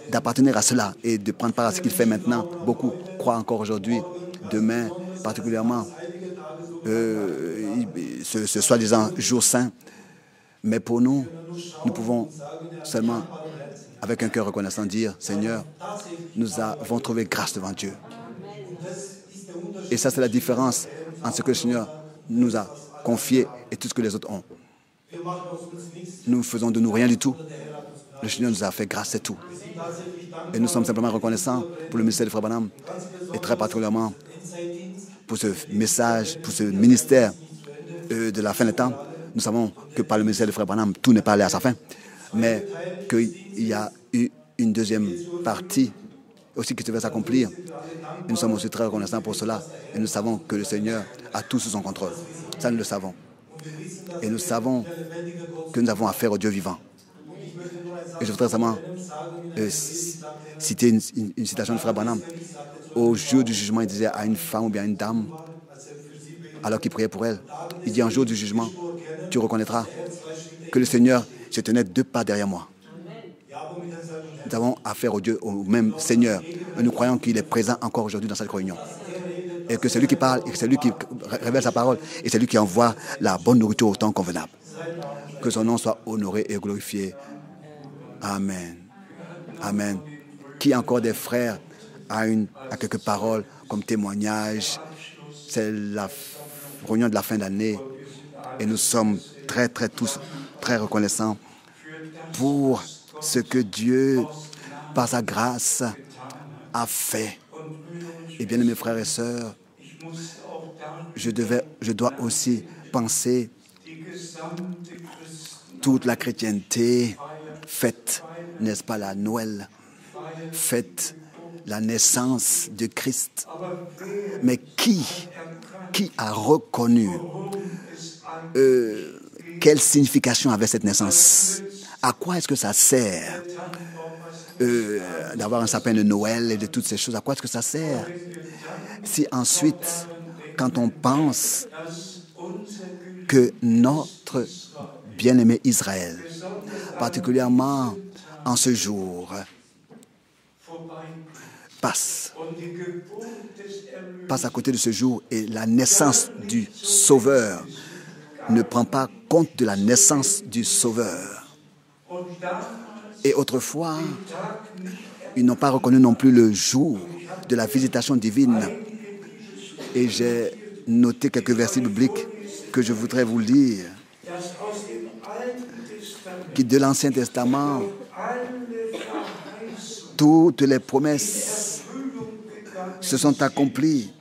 d'appartenir à cela et de prendre part à ce qu'il fait maintenant. Beaucoup croient encore aujourd'hui, demain, particulièrement, ce soi-disant jour saint. Mais pour nous, nous pouvons seulement, avec un cœur reconnaissant, dire, Seigneur, nous avons trouvé grâce devant Dieu. Et ça, c'est la différence entre ce que le Seigneur nous a confié et tout ce que les autres ont. Nous faisons de nous rien du tout. Le Seigneur nous a fait grâce, c'est tout. Et nous sommes simplement reconnaissants pour le ministère de Frère Branham et très particulièrement pour ce message, pour ce ministère de la fin des temps. Nous savons que par le ministère de Frère Branham, tout n'est pas allé à sa fin, mais qu'il y a eu une deuxième partie aussi qui devait s'accomplir. Et nous sommes aussi très reconnaissants pour cela. Et nous savons que le Seigneur a tout sous son contrôle. Ça, nous le savons. Et nous savons que nous avons affaire au Dieu vivant. Et je voudrais seulement citer une citation de Frère Branham. Au jour du jugement, il disait à une femme ou bien à une dame, alors qu'il priait pour elle, il dit, en jour du jugement, tu reconnaîtras que le Seigneur se tenait 2 pas derrière moi. Nous avons affaire au Dieu, au même Seigneur. Et nous croyons qu'il est présent encore aujourd'hui dans cette réunion. Et que c'est lui qui parle, et que c'est lui qui révèle sa parole, et c'est lui qui envoie la bonne nourriture au temps convenable. Que son nom soit honoré et glorifié. Amen. Amen. Qui encore des frères a quelques paroles comme témoignage? C'est la réunion de la fin d'année et nous sommes tous très reconnaissants pour ce que Dieu, par sa grâce, a fait. Et bien, mes frères et sœurs, je dois aussi penser toute la chrétienté fête, n'est-ce pas, la Noël, fête la naissance de Christ. Mais qui a reconnu quelle signification avait cette naissance? À quoi est-ce que ça sert d'avoir un sapin de Noël et de toutes ces choses? À quoi est-ce que ça sert? Si ensuite, quand on pense que notre bien-aimé Israël, particulièrement en ce jour, passe à côté de ce jour et la naissance du Sauveur ne prend pas compte de la naissance du Sauveur. Et autrefois, ils n'ont pas reconnu non plus le jour de la visitation divine. Et j'ai noté quelques versets bibliques que je voudrais vous lire, qui de l'Ancien Testament, toutes les promesses se sont accomplies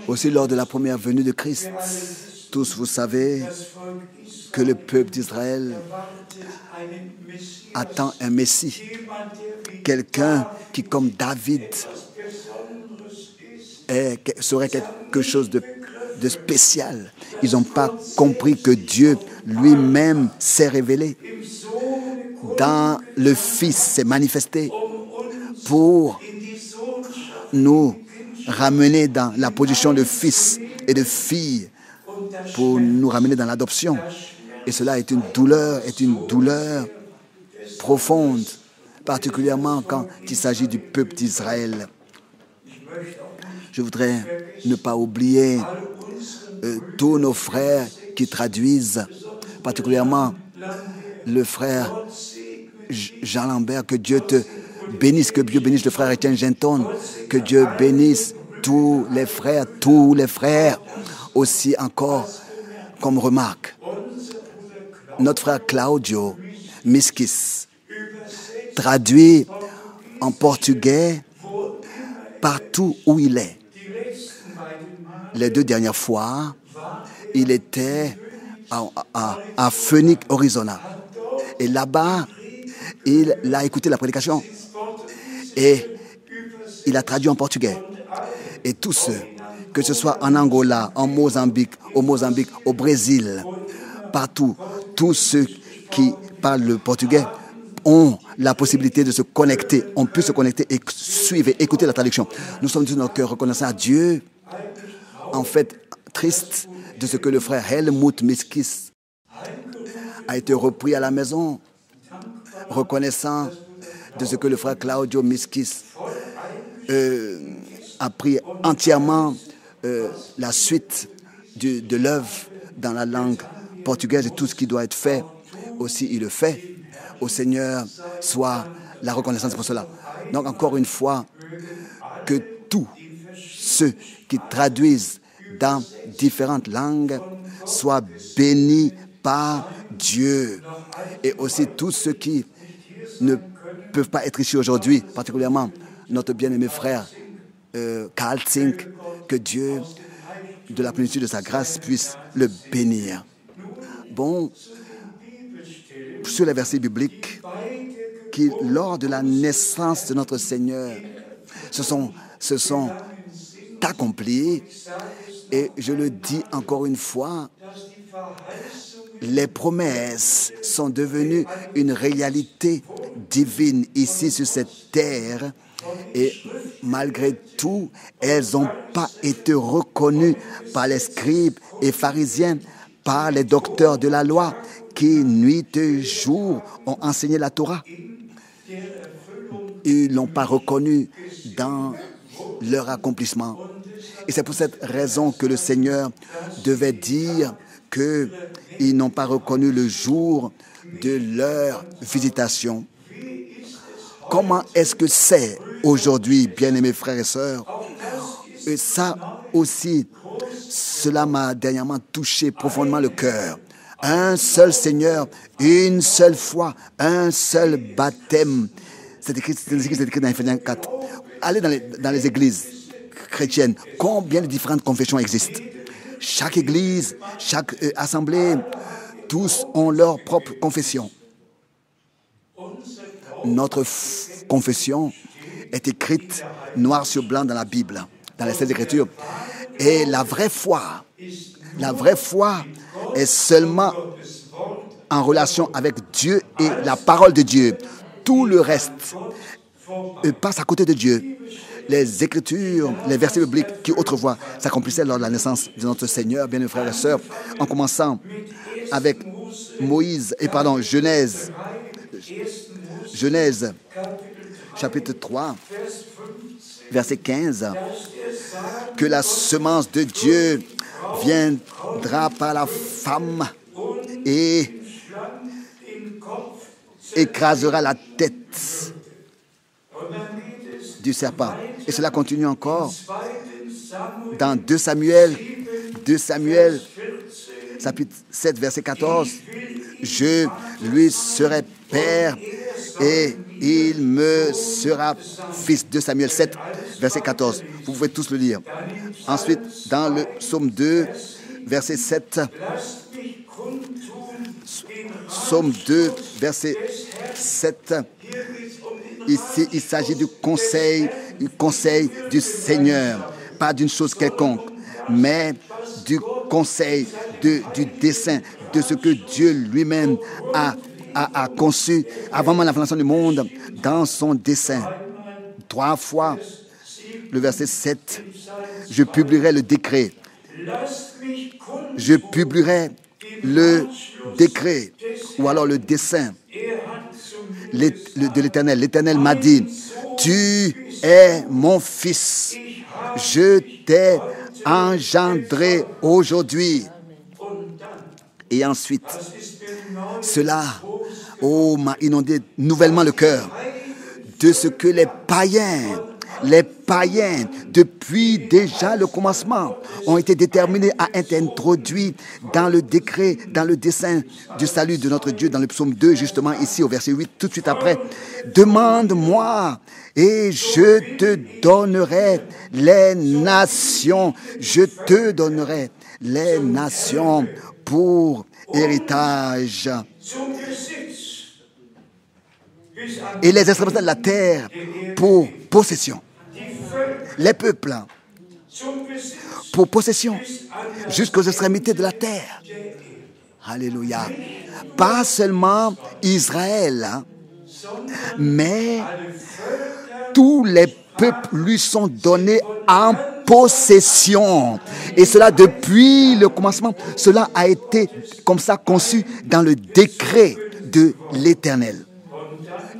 aussi lors de la première venue de Christ. Tous, vous savez que le peuple d'Israël attend un Messie, quelqu'un qui, comme David, serait quelque chose de spécial. Ils n'ont pas compris que Dieu lui-même s'est révélé dans le Fils, s'est manifesté pour nous ramener dans la position de fils et de fille, pour nous ramener dans l'adoption. Et cela est une douleur profonde, particulièrement quand il s'agit du peuple d'Israël. Je voudrais ne pas oublier tous nos frères qui traduisent, particulièrement le frère Jean Lambert, que Dieu te bénisse, que Dieu bénisse le frère Étienne Genton, que Dieu bénisse tous les frères, aussi encore comme remarque. Notre frère Claudio Miskis traduit en portugais partout où il est. Les 2 dernières fois, il était à Phoenix, Arizona. Et là-bas, il a écouté la prédication et il a traduit en portugais. Et tous ceux, que ce soit en Angola, au Mozambique, au Brésil, partout, tous ceux qui parlent le portugais ont la possibilité de se connecter. On peut se connecter et suivre, écouter la traduction. Nous sommes de notre cœur reconnaissants à Dieu, en fait, triste de ce que le frère Helmut Miskis a été repris à la maison, reconnaissant de ce que le frère Claudio Miskis a pris entièrement la suite de l'œuvre dans la langue portugaise et tout ce qui doit être fait, aussi il le fait. Au Seigneur soit la reconnaissance pour cela. Donc encore une fois, que tous ceux qui traduisent dans différentes langues soient bénis par Dieu. Et aussi tous ceux qui ne peuvent pas être ici aujourd'hui, particulièrement notre bien-aimé frère Karl Zink, que Dieu, de la plénitude de sa grâce, puisse le bénir. Bon, sur les versets bibliques qui, lors de la naissance de notre Seigneur, se sont accomplis, et je le dis encore une fois, les promesses sont devenues une réalité divine ici sur cette terre, et malgré tout, elles n'ont pas été reconnues par les scribes et pharisiens, par les docteurs de la loi qui, nuit et jour, ont enseigné la Torah. Ils ne l'ont pas reconnue dans leur accomplissement. Et c'est pour cette raison que le Seigneur devait dire qu'ils n'ont pas reconnu le jour de leur visitation. Comment est-ce que c'est aujourd'hui, bien-aimés frères et sœurs? Et ça aussi, cela m'a dernièrement touché profondément le cœur. Un seul Seigneur, une seule foi, un seul baptême. C'est écrit dans Éphésiens 4. Allez dans les églises chrétiennes. Combien de différentes confessions existent? Chaque église, chaque assemblée, tous ont leur propre confession. Notre confession est écrite noir sur blanc dans la Bible, dans les Saintes Écritures. Et la vraie foi est seulement en relation avec Dieu et la parole de Dieu. Tout le reste passe à côté de Dieu. Les Écritures, les versets bibliques qui autrefois s'accomplissaient lors de la naissance de notre Seigneur, bien mes frères et sœurs, en commençant avec Genèse, chapitre 3, verset 15, que la semence de Dieu viendra par la femme et écrasera la tête du serpent. Et cela continue encore dans 2 Samuel, chapitre 7, verset 14. Je lui serai père et il me sera fils. 2 Samuel 7, verset 14. Vous pouvez tous le lire. Ensuite, dans le psaume 2, verset 7. Psaume 2, verset 7. Ici, il s'agit du conseil du Seigneur, pas d'une chose quelconque, mais du conseil, du dessein, de ce que Dieu lui-même a conçu avant même la fondation du monde dans son dessein. 3 fois, le verset 7, je publierai le décret. Je publierai le décret, ou alors le dessein de l'Éternel. L'Éternel m'a dit, tu es mon fils, je t'ai engendré aujourd'hui. Et ensuite, cela m'a inondé nouvellement le cœur de ce que les païens, depuis déjà le commencement, ont été déterminés à être introduits dans le décret, dans le dessein du salut de notre Dieu, dans le psaume 2, justement ici au verset 8, tout de suite après. Demande-moi et je te donnerai les nations. Je te donnerai les nations pour héritage. Et les extrémités de la terre pour possession. Les peuples pour possession jusqu'aux extrémités de la terre. Alléluia. Pas seulement Israël, mais tous les peuples lui sont donnés en possession. Et cela depuis le commencement, cela a été comme ça conçu dans le décret de l'Éternel.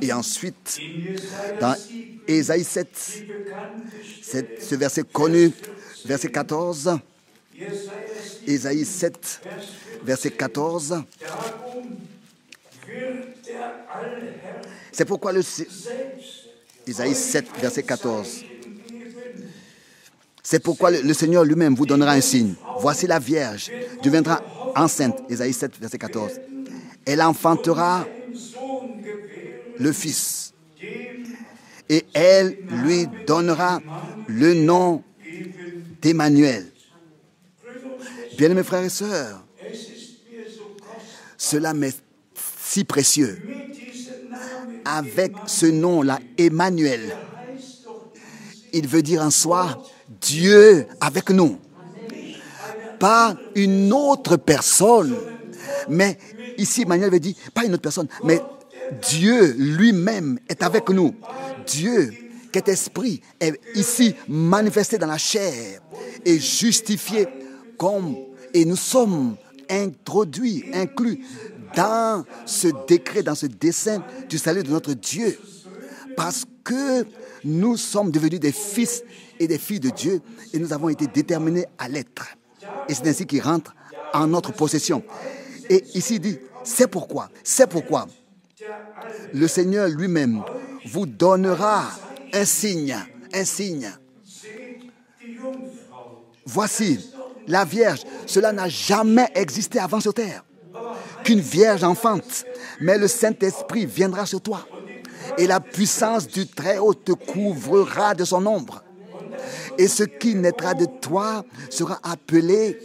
Et ensuite, dans Ésaïe 7, ce verset connu, verset 14, Ésaïe 7, verset 14, c'est pourquoi Ésaïe 7, verset 14, c'est pourquoi le Seigneur lui-même vous donnera un signe. Voici la Vierge deviendra enceinte. Ésaïe 7, verset 14. Elle enfantera le Fils. Et elle lui donnera le nom d'Emmanuel. Bien-aimés frères et sœurs, cela m'est si précieux. Avec ce nom-là, Emmanuel, il veut dire en soi Dieu avec nous. Pas une autre personne, mais ici Emmanuel veut dire pas une autre personne, mais Dieu lui-même est avec nous. Dieu qui est esprit est ici manifesté dans la chair et justifié comme, et nous sommes introduits, inclus dans ce décret, dans ce dessein du salut de notre Dieu, parce que nous sommes devenus des fils et des filles de Dieu et nous avons été déterminés à l'être. Et c'est ainsi qu'il rentre en notre possession. Et ici il dit, c'est pourquoi le Seigneur lui-même vous donnera un signe, un signe. Voici la Vierge, cela n'a jamais existé avant sur terre. Qu'une Vierge enfante, mais le Saint-Esprit viendra sur toi. Et la puissance du Très-Haut te couvrira de son ombre. Et ce qui naîtra de toi sera appelé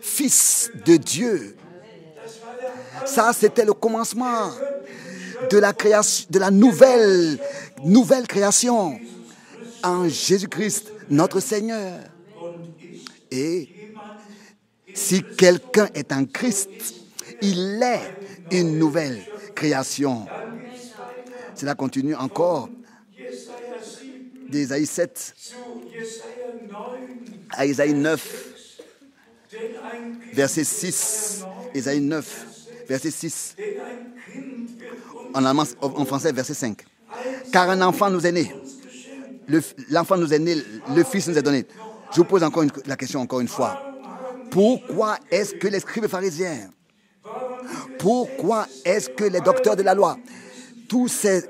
Fils de Dieu. Ça, c'était le commencement de la création, de la nouvelle création en Jésus-Christ, notre Seigneur. Et si quelqu'un est en Christ, il est une nouvelle création. Cela continue encore d'Ésaïe 7 à Ésaïe 9, verset 6. Ésaïe 9, verset 6. En allemand, en français, verset 5. Car un enfant nous est né. L'enfant nous est né, le Fils nous est donné. Je vous pose encore la question encore une fois. Pourquoi est-ce que les scribes pharisiens, pourquoi est-ce que les docteurs de la loi, tous ces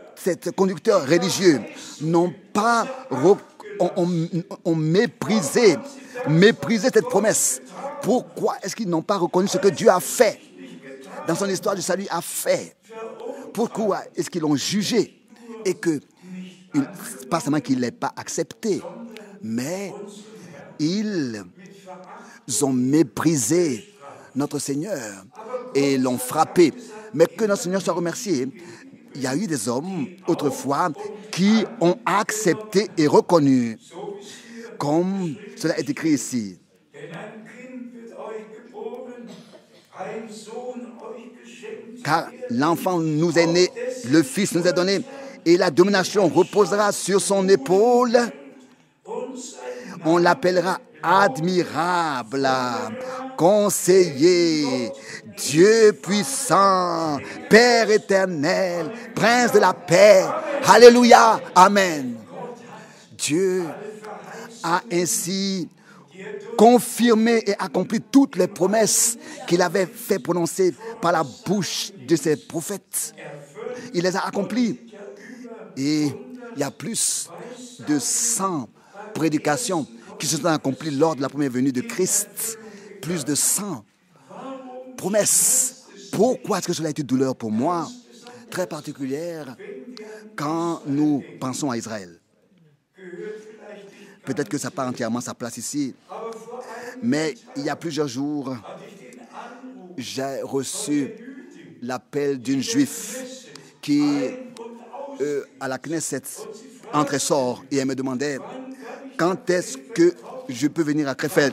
conducteurs religieux n'ont pas ont méprisé cette promesse? Pourquoi est-ce qu'ils n'ont pas reconnu ce que Dieu a fait dans son histoire du salut a fait? Pourquoi est-ce qu'ils l'ont jugé et que, pas seulement qu'ils ne l'aient pas accepté, mais ils ont méprisé notre Seigneur et l'ont frappé. Mais que notre Seigneur soit remercié. Il y a eu des hommes autrefois qui ont accepté et reconnu, comme cela est écrit ici. Car l'enfant nous est né, le Fils nous est donné, et la domination reposera sur son épaule. On l'appellera admirable, conseiller, Dieu puissant, Père éternel, Prince de la paix. Alléluia, amen. Dieu a ainsi confirmé et accompli toutes les promesses qu'il avait fait prononcer par la bouche de ses prophètes. Il les a accomplies. Et il y a plus de 100 prédications qui se sont accomplies lors de la première venue de Christ. Plus de 100 promesses. Pourquoi est-ce que cela a été douleur pour moi? Très particulière quand nous pensons à Israël. Peut-être que ça n'a pas entièrement sa place ici. Mais il y a plusieurs jours, j'ai reçu l'appel d'une juive qui, à la Knesset, entre et sort, et elle me demandait quand est-ce que je peux venir à Krefeld?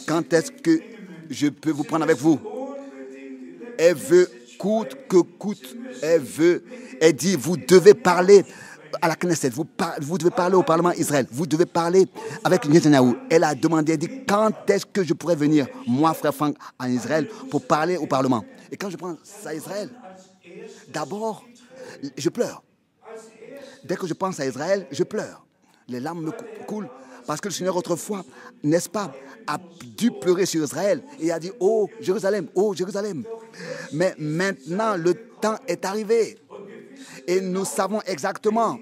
Quand est-ce que je peux vous prendre avec vous? Elle veut, coûte que coûte, elle dit, vous devez parler à la Knesset, vous devez parler au Parlement Israël, vous devez parler avec Netanyahu. Elle a demandé, elle dit, quand est-ce que je pourrais venir, moi, frère Franck, en Israël, pour parler au Parlement? Et quand je pense à Israël, d'abord, je pleure. Dès que je pense à Israël, je pleure. Les larmes me coulent parce que le Seigneur autrefois, n'est-ce pas, a dû pleurer sur Israël et a dit, oh Jérusalem, oh Jérusalem. Mais maintenant, le temps est arrivé. Et nous savons exactement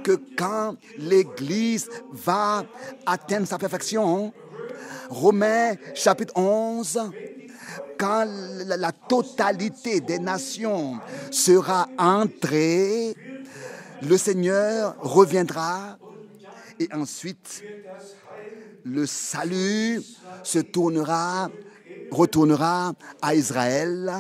que quand l'Église va atteindre sa perfection, Romains chapitre 11, quand la totalité des nations sera entrée, le Seigneur reviendra et ensuite le salut retournera à Israël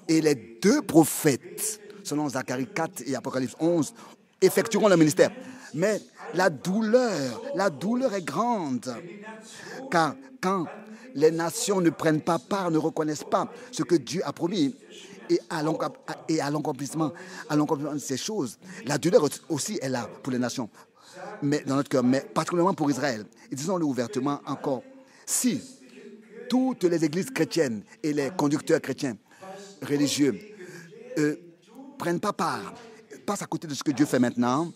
et les deux prophètes, selon Zacharie 4 et Apocalypse 11, effectueront leur ministère. Mais la douleur est grande, car quand les nations ne prennent pas part, ne reconnaissent pas ce que Dieu a promis et à l'accomplissement de ces choses, la douleur aussi est là pour les nations, mais dans notre cœur, mais particulièrement pour Israël. Et disons-le ouvertement encore, si toutes les églises chrétiennes et les conducteurs chrétiens religieux prennent pas part, passent à côté de ce que Dieu fait maintenant,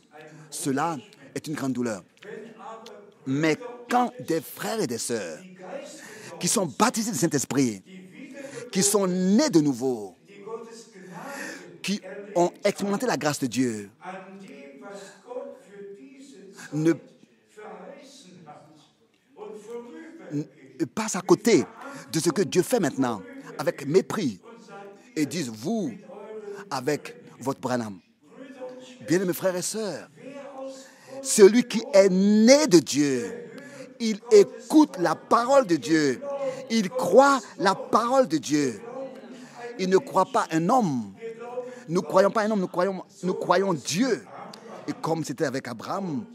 cela est une grande douleur. Mais quand des frères et des sœurs qui sont baptisés du Saint-Esprit, qui sont nés de nouveau, qui ont expérimenté la grâce de Dieu, ne passent à côté de ce que Dieu fait maintenant avec mépris et disent, vous, avec votre Branham. Bien-aimés frères et sœurs, celui qui est né de Dieu, il écoute la parole de Dieu, il croit la parole de Dieu. Il ne croit pas un homme. Nous ne croyons pas un homme, nous croyons Dieu. Et comme c'était avec Abraham,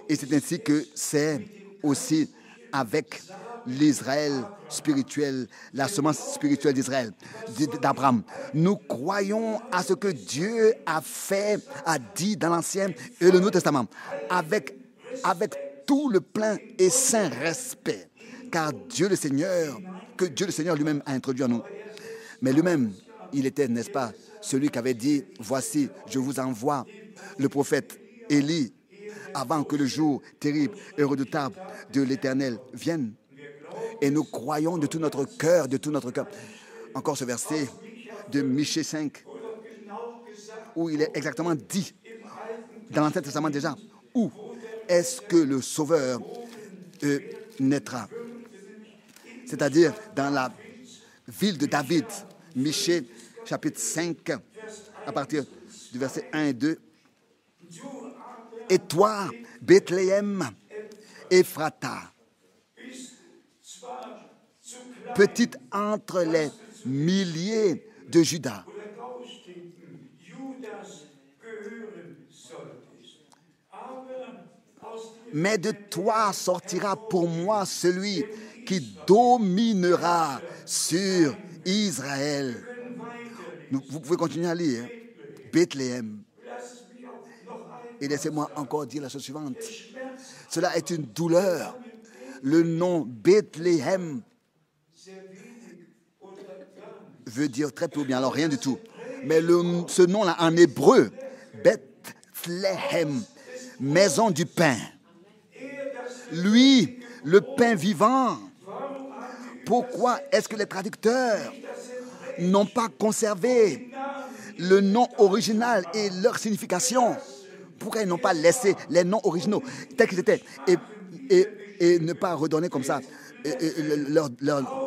et c'est ainsi que c'est aussi avec l'Israël spirituel, la semence spirituelle d'Israël, d'Abraham. Nous croyons à ce que Dieu a fait, a dit dans l'Ancien et le Nouveau Testament, avec tout le plein et saint respect, car Dieu le Seigneur lui-même a introduit en nous. Mais lui-même, il était, n'est-ce pas, celui qui avait dit, voici, je vous envoie le prophète Élie, avant que le jour terrible et redoutable de l'Éternel vienne. Et nous croyons de tout notre cœur, Encore ce verset de Michée 5, où il est exactement dit, dans l'Ancien Testament déjà, où est-ce que le Sauveur naîtra? C'est-à-dire dans la ville de David, Michée chapitre 5, à partir du verset 1 et 2. Et toi, Bethléem, Ephrata, petite entre les milliers de Juda, mais de toi sortira pour moi celui qui dominera sur Israël. Vous pouvez continuer à lire. Bethléem. Et laissez-moi encore dire la chose suivante. Cela est une douleur. Le nom Bethléem veut dire très peu ou bien alors rien du tout. Mais ce nom-là en hébreu, Bethléem, maison du pain. Lui, le pain vivant. Pourquoi est-ce que les traducteurs n'ont pas conservé le nom original et leur signification? Pourquoi ils n'ont pas laissé les noms originaux tels qu'ils étaient et ne pas redonner comme ça leur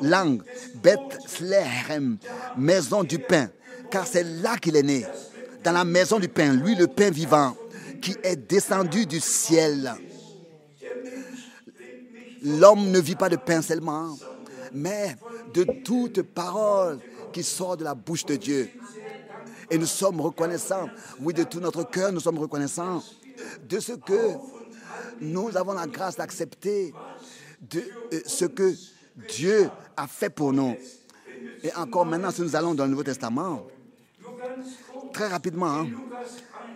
langue? Bethléem, maison du pain, car c'est là qu'il est né, dans la maison du pain, lui le pain vivant, qui est descendu du ciel. L'homme ne vit pas de pain seulement, mais de toute parole qui sort de la bouche de Dieu. Et nous sommes reconnaissants, oui, de tout notre cœur, nous sommes reconnaissants de ce que nous avons la grâce d'accepter, de ce que Dieu a fait pour nous. Et encore maintenant, si nous allons dans le Nouveau Testament, très rapidement,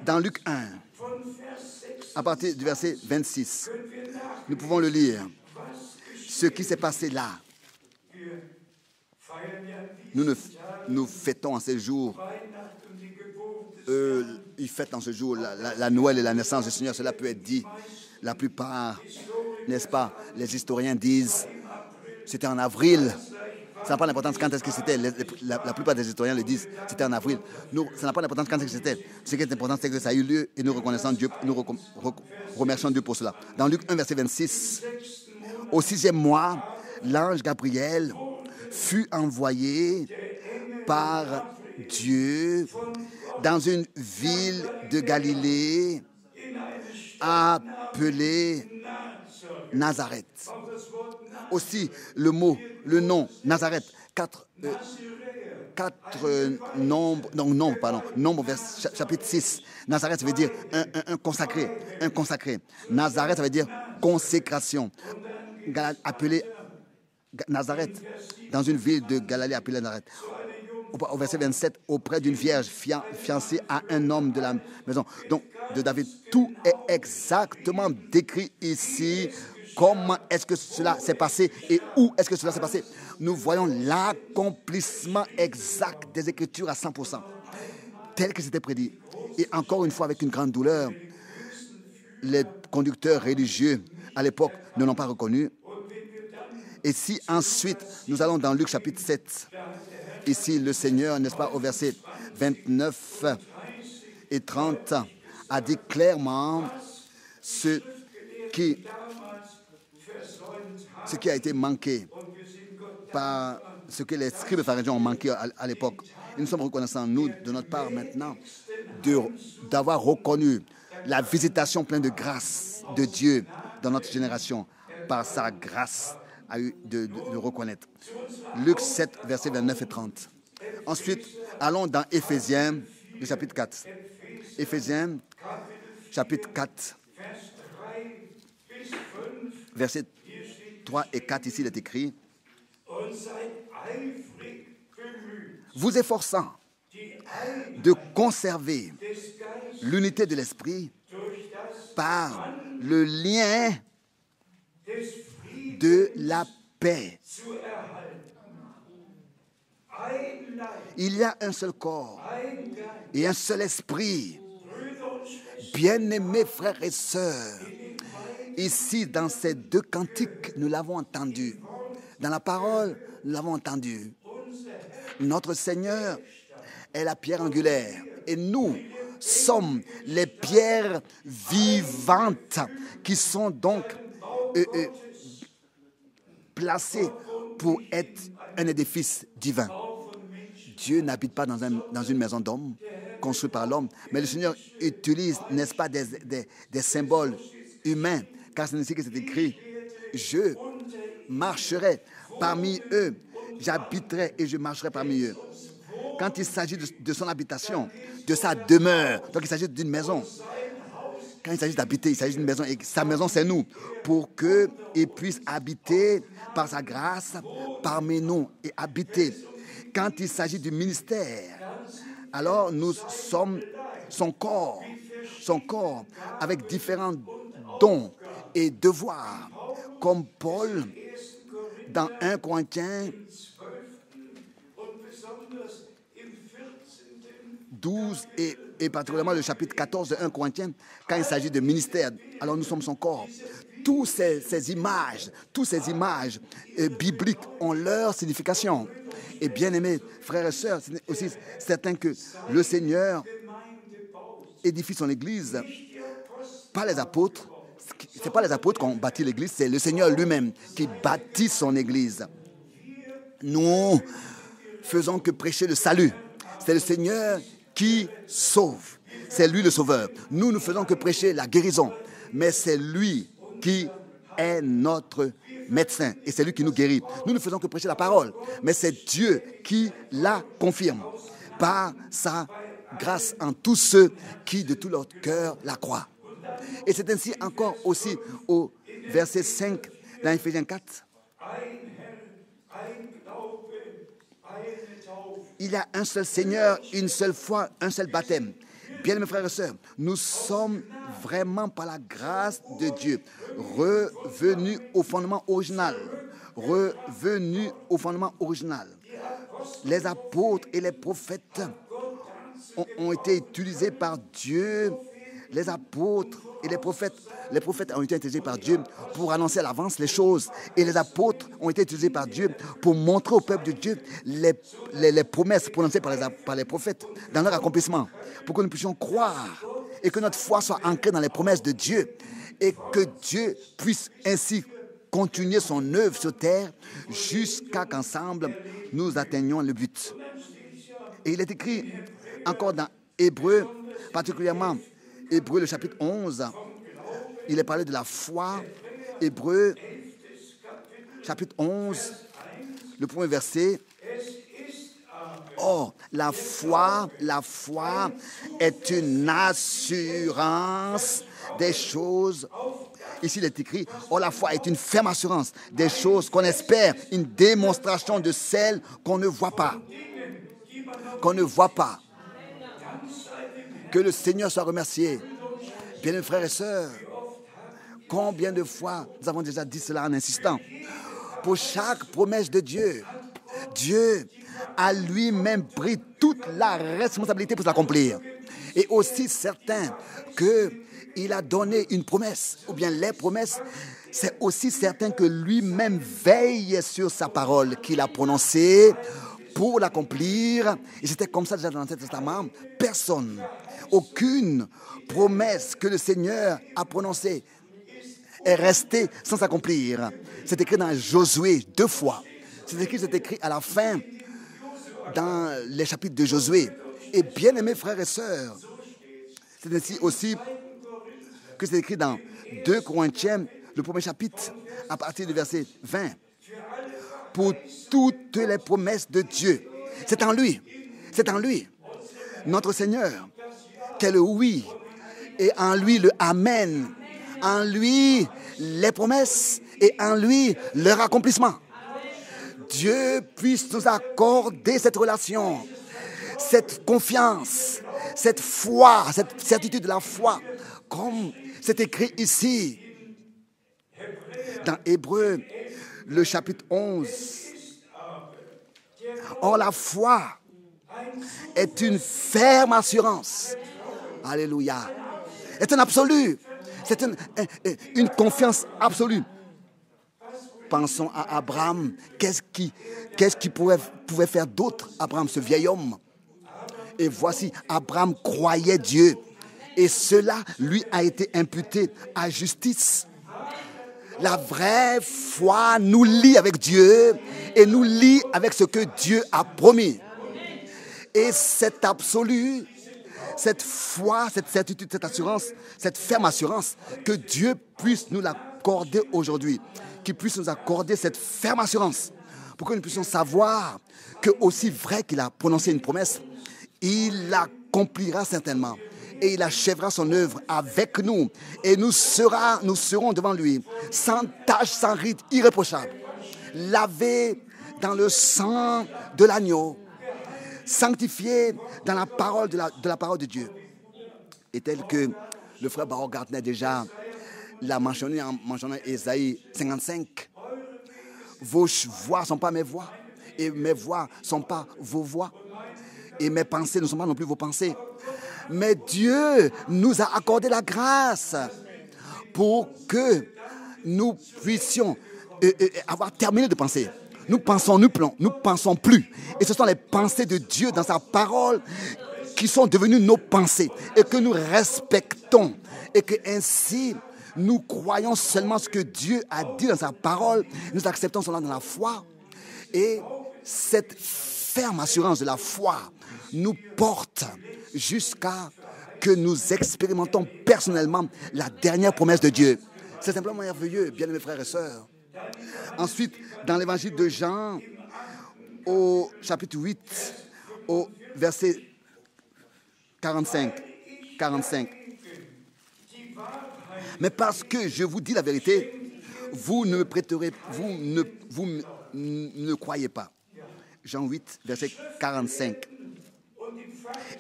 dans Luc 1, à partir du verset 26, nous pouvons le lire. Ce qui s'est passé là, nous fêtons en ces jours, ils fêtent en ce jour la Noël et la naissance du Seigneur. Cela peut être dit. La plupart, n'est-ce pas, les historiens disent c'était en avril. Ça n'a pas d'importance quand est-ce que c'était. La plupart des historiens le disent, c'était en avril. Nous, ça n'a pas d'importance quand est-ce que c'était. Ce qui est important, c'est que ça a eu lieu et nous reconnaissons Dieu, nous remercions Dieu pour cela. Dans Luc 1, verset 26, Au 6e mois, l'ange Gabriel fut envoyé par Dieu dans une ville de Galilée appelée Nazareth. Aussi, le nom Nazareth, nombre, chapitre 6. Nazareth veut dire un consacré. Nazareth, ça veut dire consécration. Appelé Nazareth, dans une ville de Galilée appelée Nazareth. Au verset 27, auprès d'une vierge fiancée à un homme de la maison. Donc, de David, tout est exactement décrit ici. Comment est-ce que cela s'est passé et où est-ce que cela s'est passé? Nous voyons l'accomplissement exact des Écritures à 100%, tel que c'était prédit. Et encore une fois, avec une grande douleur, les conducteurs religieux à l'époque ne l'ont pas reconnu. Et si ensuite, nous allons dans Luc chapitre 7, ici le Seigneur, n'est-ce pas, au verset 29 et 30, a dit clairement ce qui a été manqué par ce que les scribes et pharisiens ont manqué à l'époque. Et nous sommes reconnaissants, nous, de notre part maintenant, d'avoir reconnu la visitation pleine de grâce de Dieu dans notre génération. Par sa grâce, a eu de reconnaître. Luc 7, versets 29 et 30. Ensuite, allons dans Éphésiens, le chapitre 4. Éphésiens, chapitre 4, versets 3 et 4, ici il est écrit: vous efforçant de conserver l'unité de l'esprit par le lien de la paix. Il y a un seul corps et un seul esprit. Bien-aimés frères et sœurs, ici dans ces deux cantiques, nous l'avons entendu. Dans la parole, nous l'avons entendu. Notre Seigneur est la pierre angulaire et nous sommes les pierres vivantes qui sont donc placées pour être un édifice divin. Dieu n'habite pas dans une maison d'homme construite par l'homme, mais le Seigneur utilise, n'est-ce pas, des symboles humains, car c'est ainsi que c'est écrit: je marcherai parmi eux, j'habiterai et je marcherai parmi eux. Quand il s'agit de son habitation, de sa demeure, donc il s'agit d'une maison. Quand il s'agit d'habiter, il s'agit d'une maison, et sa maison c'est nous, pour qu'il puisse habiter par sa grâce parmi nous et habiter. Quand il s'agit du ministère, alors nous sommes son corps avec différents dons et devoirs, comme Paul dans 1 Corinthiens 12 et particulièrement le chapitre 14 de 1 Corinthiens, quand il s'agit de ministère, alors nous sommes son corps. Toutes ces images bibliques ont leur signification. Et bien aimés frères et sœurs, c'est aussi certain que le Seigneur édifie son Église, pas les apôtres. Ce n'est pas les apôtres qui ont bâti l'Église, c'est le Seigneur lui-même qui bâtit son Église. Nous faisons que prêcher le salut. C'est le Seigneur qui sauve. C'est lui le sauveur. Nous ne faisons que prêcher la guérison. Mais c'est lui qui est notre médecin. Et c'est lui qui nous guérit. Nous ne faisons que prêcher la parole. Mais c'est Dieu qui la confirme par sa grâce en tous ceux qui de tout leur cœur la croient. Et c'est ainsi encore aussi au verset 5 dans Éphésiens 4. Il y a un seul Seigneur, une seule foi, un seul baptême. Bien, mes frères et sœurs, nous sommes vraiment par la grâce de Dieu revenus au fondement original. Revenus au fondement original. Les apôtres et les prophètes ont été utilisés par Dieu. Les apôtres et les prophètes ont été utilisés par Dieu pour annoncer à l'avance les choses. Et les apôtres ont été utilisés par Dieu pour montrer au peuple de Dieu les promesses prononcées par les prophètes dans leur accomplissement. Pour que nous puissions croire et que notre foi soit ancrée dans les promesses de Dieu. Et que Dieu puisse ainsi continuer son œuvre sur terre jusqu'à qu'ensemble nous atteignions le but. Et il est écrit encore dans Hébreux, particulièrement Hébreux le chapitre 11, il est parlé de la foi. Hébreux chapitre 11, le premier verset. Oh, la foi est une assurance des choses. Ici, il est écrit, oh, la foi est une ferme assurance des choses qu'on espère, une démonstration de celles qu'on ne voit pas. Qu'on ne voit pas. Que le Seigneur soit remercié. Bien, frères et sœurs, combien de fois nous avons déjà dit cela en insistant. Pour chaque promesse de Dieu, Dieu a lui-même pris toute la responsabilité pour l'accomplir. Et aussi certain qu'il a donné une promesse, ou bien les promesses, c'est aussi certain que lui-même veille sur sa parole qu'il a prononcée pour l'accomplir. Et c'était comme ça déjà dans l'Ancien Testament. Personne, aucune promesse que le Seigneur a prononcée est restée sans s'accomplir. C'est écrit dans Josué 2 fois. C'est écrit à la fin dans les chapitres de Josué. Et bien aimés frères et sœurs, c'est ainsi aussi que c'est écrit dans 2 Corinthiens, le premier chapitre, à partir du verset 20. Pour toutes les promesses de Dieu, c'est en lui, notre Seigneur, qu'est le oui, et en lui le amen, en lui les promesses, et en lui leur accomplissement. Dieu puisse nous accorder cette relation, cette confiance, cette foi, cette certitude de la foi, comme c'est écrit ici, dans Hébreux, le chapitre 11. Or, la foi est une ferme assurance. Alléluia. C'est un absolu. C'est une confiance absolue. Pensons à Abraham. Qu'est-ce qui pouvait faire d'autre, Abraham, ce vieil homme? Et voici, Abraham croyait Dieu. Et cela lui a été imputé à justice. La vraie foi nous lie avec Dieu et nous lie avec ce que Dieu a promis. Et cet absolu, cette foi, cette certitude, cette assurance, cette ferme assurance, que Dieu puisse nous l'accorder aujourd'hui, qu'il puisse nous accorder cette ferme assurance, pour que nous puissions savoir que aussi vrai qu'il a prononcé une promesse, il l'accomplira certainement. Et il achèvera son œuvre avec nous. Et nous serons devant lui, sans tache, sans ride, irréprochable, lavés dans le sang de l'agneau, sanctifiés dans la parole de la parole de Dieu. Et tel que le frère Baruch Gardner déjà l'a mentionné en mentionnant Ésaïe 55. Vos voix ne sont pas mes voix, et mes voix ne sont pas vos voix, et mes pensées ne sont pas non plus vos pensées. Mais Dieu nous a accordé la grâce pour que nous puissions avoir terminé de penser. Nous pensons plus. Et ce sont les pensées de Dieu dans sa parole qui sont devenues nos pensées et que nous respectons. Et que ainsi, nous croyons seulement ce que Dieu a dit dans sa parole. Nous acceptons cela dans la foi. Et cette ferme assurance de la foi nous porte jusqu'à que nous expérimentons personnellement la dernière promesse de Dieu. C'est simplement merveilleux, bien aimés frères et sœurs. Ensuite, dans l'évangile de Jean, au chapitre 8, au verset 45. Mais parce que je vous dis la vérité, vous ne croyez pas. Jean 8, verset 45.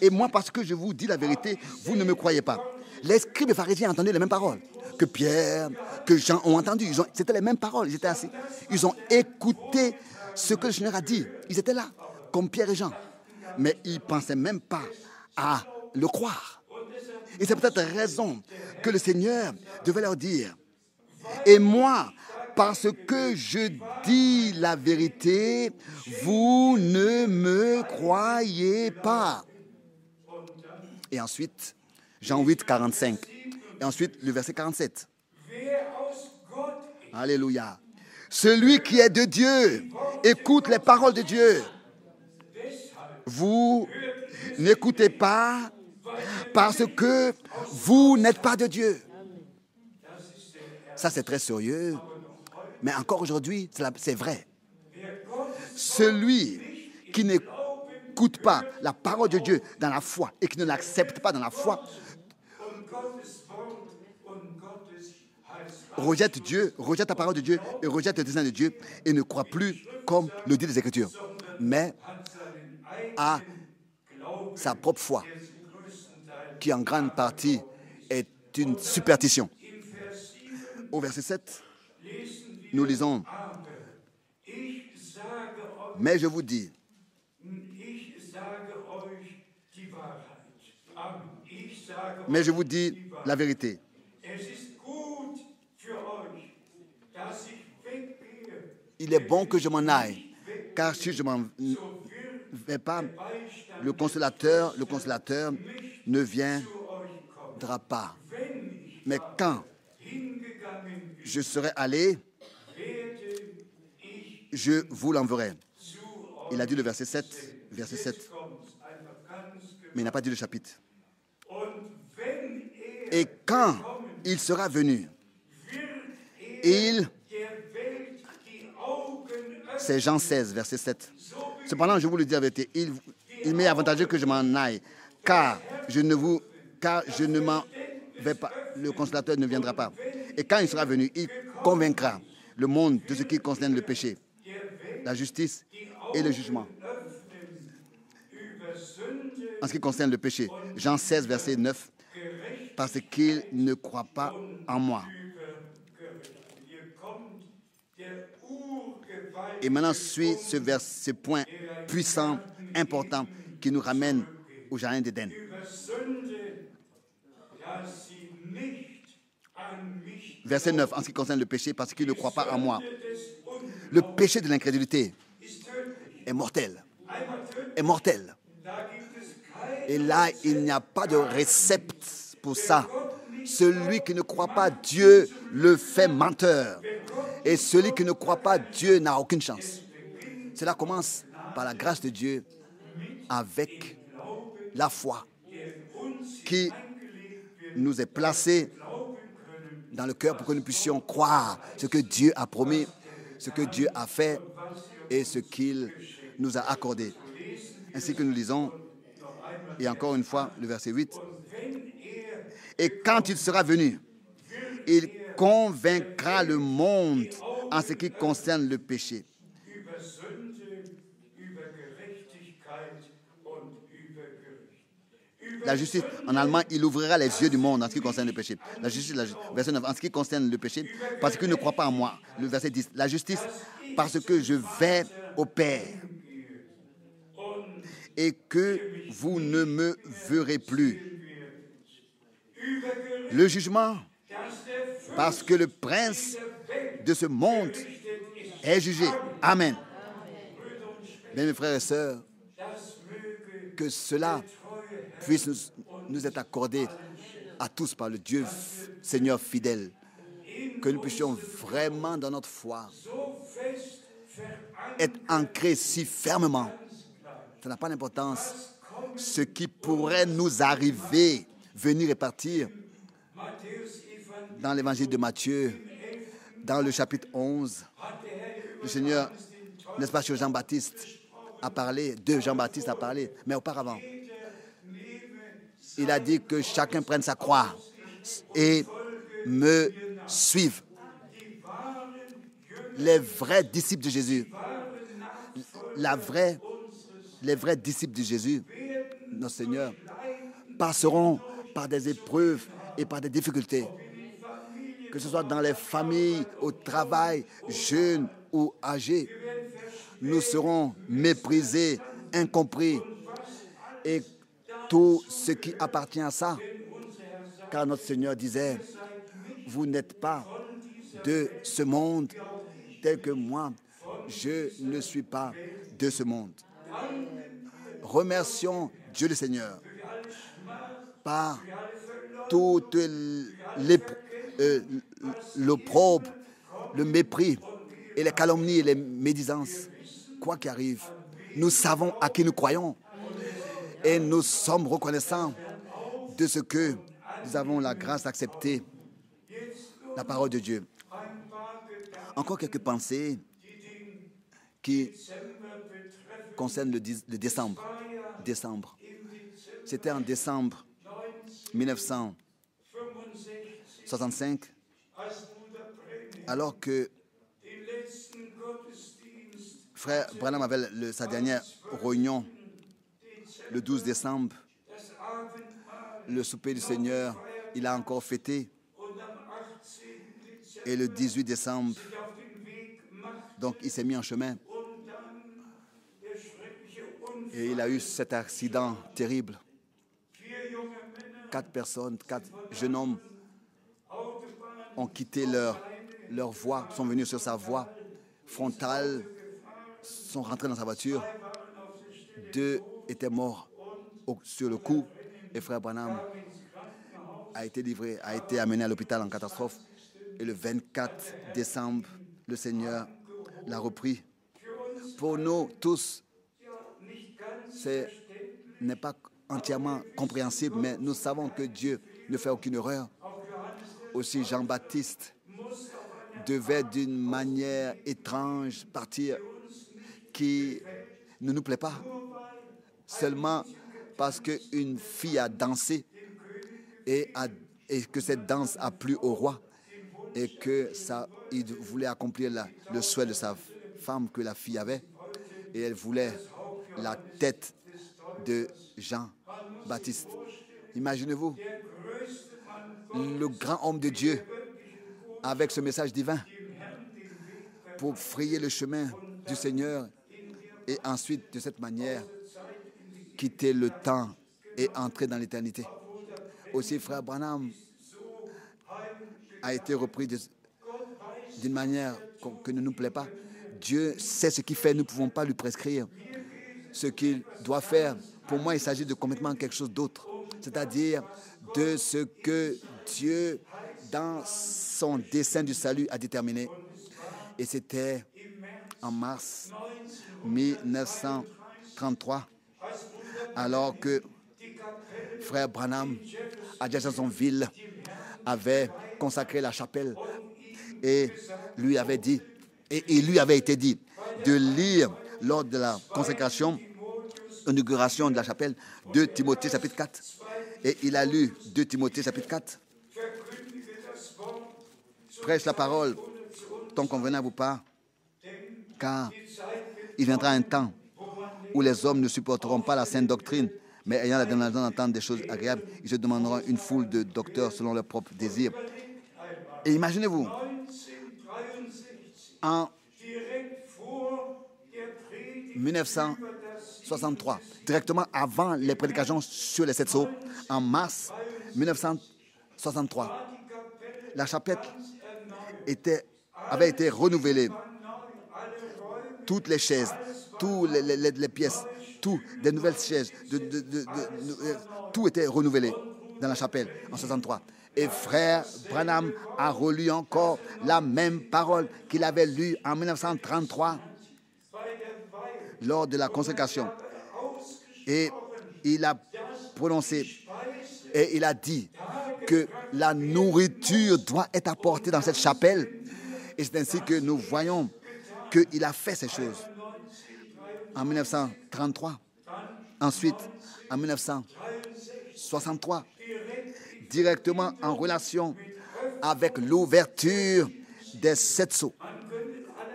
Et moi, parce que je vous dis la vérité, vous ne me croyez pas. Les scribes et pharisiens ont entendu les mêmes paroles que Pierre, que Jean ont entendu. C'était les mêmes paroles, ils étaient assis. Ils ont écouté ce que le Seigneur a dit. Ils étaient là, comme Pierre et Jean. Mais ils ne pensaient même pas à le croire. Et c'est peut-être raison que le Seigneur devait leur dire. Et moi, parce que je dis la vérité, vous ne me croyez pas. Et ensuite, Jean 8, 45. Et ensuite, le verset 47. Alléluia. Celui qui est de Dieu écoute les paroles de Dieu. Vous n'écoutez pas parce que vous n'êtes pas de Dieu. Ça, c'est très sérieux. Mais encore aujourd'hui, c'est vrai. Celui qui n'écoute pas la parole de Dieu dans la foi et qui ne l'accepte pas dans la foi rejette Dieu, rejette la parole de Dieu et rejette le dessein de Dieu et ne croit plus comme le dit les Écritures, mais à sa propre foi, qui en grande partie est une superstition. Au verset 7, nous lisons « Mais je vous dis, la vérité. Il est bon que je m'en aille, car si je m'en vais pas, le consolateur ne viendra pas. Mais quand je serai allé, je vous l'enverrai. » Il a dit le verset 7, mais il n'a pas dit le chapitre. Et quand il sera venu, c'est Jean 16, verset 7. Cependant, je vous le dis la vérité, il m'est avantageux que je m'en aille, car je ne m'en vais pas, le consolateur ne viendra pas. Et quand il sera venu, il convaincra le monde de ce qui concerne le péché, la justice et le jugement. En ce qui concerne le péché, Jean 16, verset 9, parce qu'il ne croit pas en moi. Et maintenant suit ce point puissant, important, qui nous ramène au jardin d'Éden. Verset 9, en ce qui concerne le péché, parce qu'il ne croit pas en moi. Le péché de l'incrédulité est mortel. Est mortel. Et là, il n'y a pas de récepte pour ça. Celui qui ne croit pas Dieu le fait menteur. Et celui qui ne croit pas Dieu n'a aucune chance. Cela commence par la grâce de Dieu avec la foi qui nous est placée dans le cœur pour que nous puissions croire ce que Dieu a promis, ce que Dieu a fait et ce qu'il nous a accordé. Ainsi que nous lisons, et encore une fois, le verset 8. Et quand il sera venu, il convaincra le monde en ce qui concerne le péché. La justice, en allemand, il ouvrira les yeux du monde en ce qui concerne le péché. La justice, verset 9, en ce qui concerne le péché, parce qu'il ne croit pas en moi. Le verset 10, la justice, parce que je vais au Père et que vous ne me verrez plus. Le jugement, parce que le prince de ce monde est jugé. Amen. Bien, mes frères et sœurs, que cela puisse nous être accordé à tous par le Dieu Seigneur fidèle, que nous puissions vraiment dans notre foi être ancrés si fermement. Ça n'a pas d'importance. Ce qui pourrait nous arriver, venir et partir, dans l'évangile de Matthieu, dans le chapitre 11, le Seigneur, n'est-ce pas, sur Jean-Baptiste a parlé, de Jean-Baptiste a parlé, mais auparavant, il a dit que chacun prenne sa croix et me suive. Les vrais disciples de Jésus, les vrais disciples de Jésus, notre Seigneur, passeront par des épreuves et par des difficultés, que ce soit dans les familles, au travail, jeunes ou âgés. Nous serons méprisés, incompris, et tout ce qui appartient à ça, car notre Seigneur disait, vous n'êtes pas de ce monde tel que moi, je ne suis pas de ce monde. Remercions Dieu le Seigneur par toute l'opprobre le mépris et les calomnies et les médisances, quoi qu'il arrive, nous savons à qui nous croyons et nous sommes reconnaissants de ce que nous avons la grâce d'accepter la parole de Dieu. Encore quelques pensées qui concernent le décembre. C'était en décembre 1965, alors que Frère Branham avait sa dernière réunion le 12 décembre. Le souper du Seigneur, il a encore fêté. Et le 18 décembre, donc il s'est mis en chemin. Et il a eu cet accident terrible. 4 personnes, 4 jeunes hommes ont quitté leur voie, sont venus sur sa voie frontale, sont rentrés dans sa voiture. 2 étaient morts sur le coup. Et Frère Branham a été livré, a été amené à l'hôpital en catastrophe. Et le 24 décembre, le Seigneur l'a repris. Pour nous tous, ce n'est pas entièrement compréhensible, mais nous savons que Dieu ne fait aucune erreur. Aussi, Jean-Baptiste devait d'une manière étrange partir qui ne nous plaît pas. Seulement parce qu'une fille a dansé et que cette danse a plu au roi et qu'il voulait accomplir le souhait de sa femme que la fille avait, et elle voulait la tête de Jean-Baptiste. Imaginez-vous, le grand homme de Dieu avec ce message divin pour frayer le chemin du Seigneur et ensuite, de cette manière, quitter le temps et entrer dans l'éternité. Aussi, Frère Branham a été repris d'une manière qui ne nous plaît pas. Dieu sait ce qu'il fait, nous ne pouvons pas lui prescrire ce qu'il doit faire. Pour moi, il s'agit de complètement quelque chose d'autre, c'est-à-dire de ce que Dieu, dans son dessein du salut, a déterminé. Et c'était en mars 1933, alors que Frère Branham, à Jeffersonville, avait consacré la chapelle et lui avait dit, et il lui avait été dit de lire lors de la consécration, l'inauguration de la chapelle, 2 Timothée chapitre 4. Et il a lu 2 Timothée chapitre 4. Prêche la parole, ton convenable ou pas, car il viendra un temps où les hommes ne supporteront pas la sainte doctrine, mais ayant la détermination d'entendre des choses agréables, ils se demanderont une foule de docteurs selon leurs propres désirs. Et imaginez-vous, en 1963, directement avant les prédications sur les 7 sceaux, en mars 1963, la chapelle avait été renouvelée. Toutes les chaises, toutes les pièces, des nouvelles chaises, tout était renouvelé dans la chapelle en 63. Et Frère Branham a relu encore la même parole qu'il avait lue en 1933 lors de la consécration. Et il a prononcé et il a dit que la nourriture doit être apportée dans cette chapelle. Et c'est ainsi que nous voyons qu'il a fait ces choses en 1933. Ensuite, en 1963, directement en relation avec l'ouverture des 7 sceaux.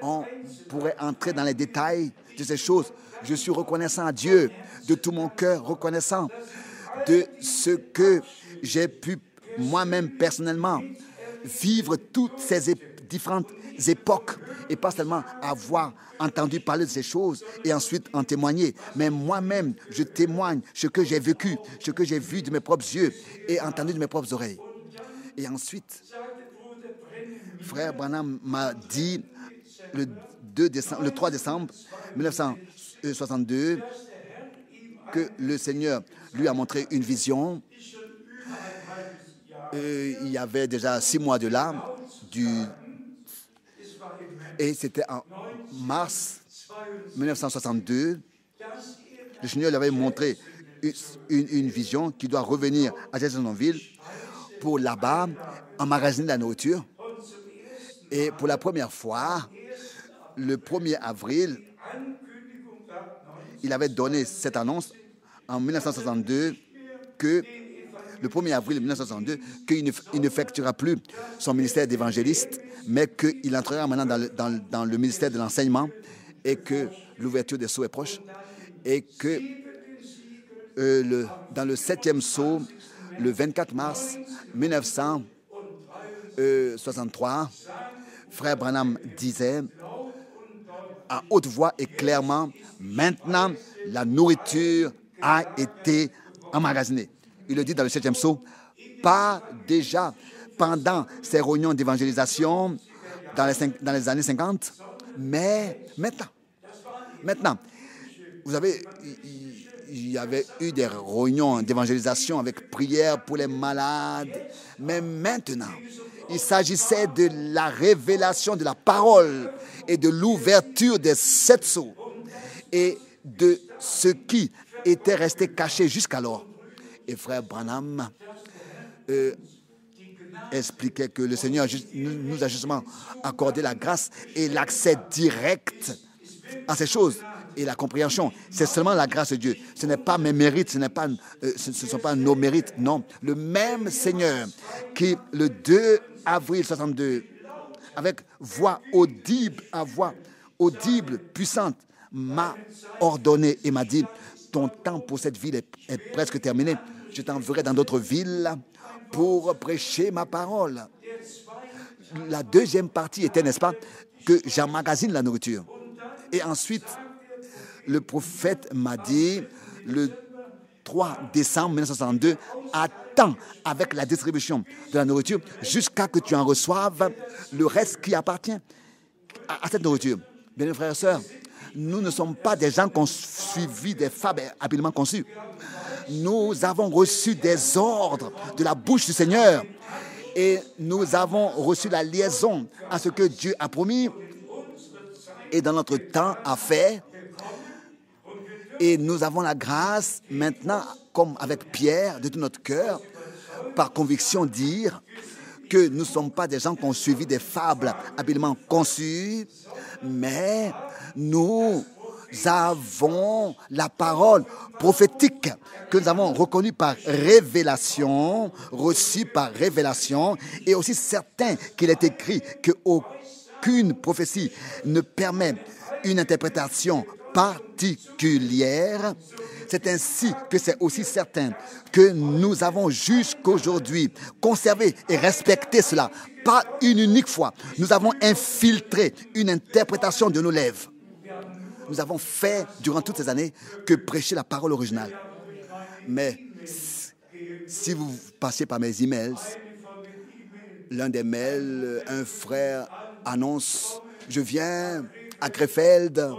On pourrait entrer dans les détails de ces choses. Je suis reconnaissant à Dieu de tout mon cœur, reconnaissant de ce que j'ai pu moi-même personnellement vivre toutes ces différentes époques et pas seulement avoir entendu parler de ces choses et ensuite en témoigner, mais moi-même je témoigne ce que j'ai vécu, ce que j'ai vu de mes propres yeux et entendu de mes propres oreilles. Et ensuite, Frère Branham m'a dit le 3 décembre 1962 que le Seigneur lui a montré une vision. Il y avait déjà 6 mois de là, Et c'était en mars 1962, le Seigneur lui avait montré une vision qui doit revenir à Jeffersonville pour là-bas emmagasiner la nourriture. Et pour la première fois, le 1er avril, il avait donné cette annonce en 1962 que le 1er avril 1962 qu'il n'effectuera plus son ministère d'évangéliste, mais qu'il entrera maintenant dans le ministère de l'enseignement et que l'ouverture des sceaux est proche et que dans le 7e sceau, le 24 mars 1963, Frère Branham disait à haute voix et clairement, maintenant la nourriture a été emmagasinée. Il le dit dans le 7e sceau, pas déjà pendant ces réunions d'évangélisation dans les années 50, mais maintenant. Vous savez, il y avait eu des réunions d'évangélisation avec prière pour les malades, mais maintenant, il s'agissait de la révélation de la parole et de l'ouverture des 7 sceaux et de ce qui était resté caché jusqu'alors. Et Frère Branham expliquait que le Seigneur nous a justement accordé la grâce et l'accès direct à ces choses. Et la compréhension, c'est seulement la grâce de Dieu. Ce n'est pas mes mérites, ce ne sont pas nos mérites, non. Le même Seigneur qui, le 2 avril 62, avec voix audible, puissante, m'a ordonné et m'a dit, ton temps pour cette ville est presque terminé. Je t'enverrai dans d'autres villes pour prêcher ma parole. La deuxième partie était, n'est-ce pas, que j'emmagasine la nourriture. Et ensuite, le prophète m'a dit, le 3 décembre 1962, attends avec la distribution de la nourriture jusqu'à que tu en reçoives le reste qui appartient à cette nourriture. Bien, frères et sœurs, nous ne sommes pas des gens qui ont suivi des fables habilement conçues. Nous avons reçu des ordres de la bouche du Seigneur et nous avons reçu la liaison à ce que Dieu a promis et dans notre temps a fait. Et nous avons la grâce maintenant, comme avec Pierre, de tout notre cœur, par conviction, dire que nous ne sommes pas des gens qui ont suivi des fables habilement conçues, mais nous avons la parole prophétique que nous avons reconnue par révélation, reçue par révélation, et aussi certain qu'il est écrit qu'aucune prophétie ne permet une interprétation particulière. C'est ainsi que c'est aussi certain que nous avons jusqu'aujourd'hui conservé et respecté cela. Pas une unique fois, nous avons infiltré une interprétation de nos lèvres. Nous avons fait durant toutes ces années que prêcher la parole originale. Mais si vous passez par mes emails, l'un des mails, un frère annonce, je viens à Krefeld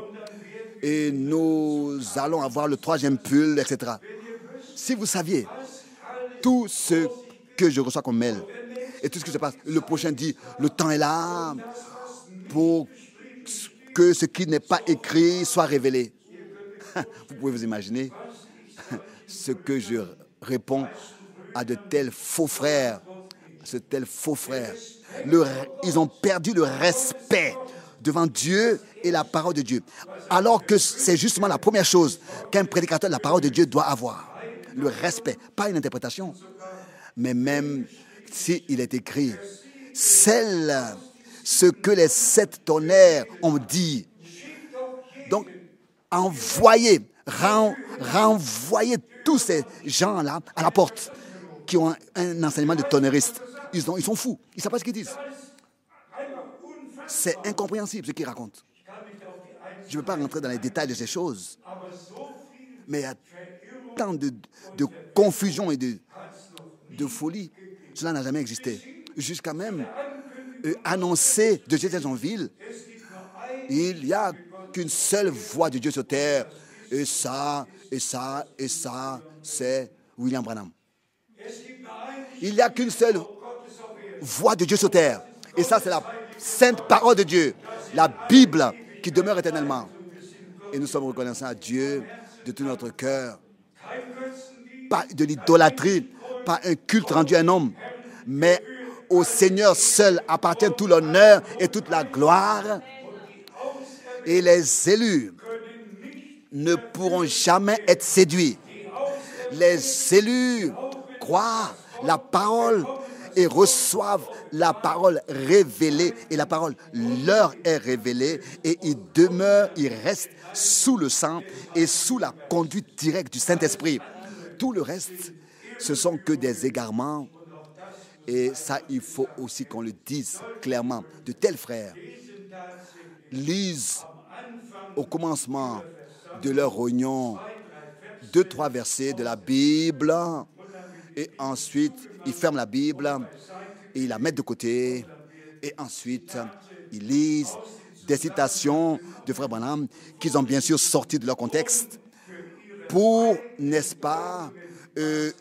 et nous allons avoir le 3e pull, etc. Si vous saviez tout ce que je reçois comme mail et tout ce qui se passe, le prochain dit, le temps est là pour que ce qui n'est pas écrit soit révélé. Vous pouvez vous imaginer ce que je réponds à de tels faux frères. Ils ont perdu le respect devant Dieu et la parole de Dieu. Alors que c'est justement la première chose qu'un prédicateur de la parole de Dieu doit avoir. Le respect, pas une interprétation. Mais même s'il est écrit, ce que les 7 tonnerres ont dit. Donc, renvoyer tous ces gens-là à la porte qui ont un enseignement de tonneriste. Ils sont fous. Ils ne savent pas ce qu'ils disent. C'est incompréhensible ce qu'ils racontent. Je ne veux pas rentrer dans les détails de ces choses. Mais il y a tant de confusion et de folie. Cela n'a jamais existé. Jusqu'à même annoncer de Jeffersonville, il n'y a qu'une seule voix de Dieu sur terre. Et ça, c'est William Branham. Il n'y a qu'une seule voix de Dieu sur terre. Et ça, c'est la sainte parole de Dieu, la Bible qui demeure éternellement. Et nous sommes reconnaissants à Dieu de tout notre cœur. Pas de l'idolâtrie, pas un culte rendu à un homme, mais au Seigneur seul appartient tout l'honneur et toute la gloire. Et les élus ne pourront jamais être séduits. Les élus croient la parole et reçoivent la parole révélée. Et la parole leur est révélée. Et ils demeurent, ils restent sous le sang et sous la conduite directe du Saint-Esprit. Tout le reste, ce sont que des égarements. Et ça, il faut aussi qu'on le dise clairement. De tels frères lisent au commencement de leur réunion 2-3 versets de la Bible et ensuite ils ferment la Bible et ils la mettent de côté et ensuite ils lisent des citations de Frère Branham qu'ils ont bien sûr sorties de leur contexte pour, n'est-ce pas,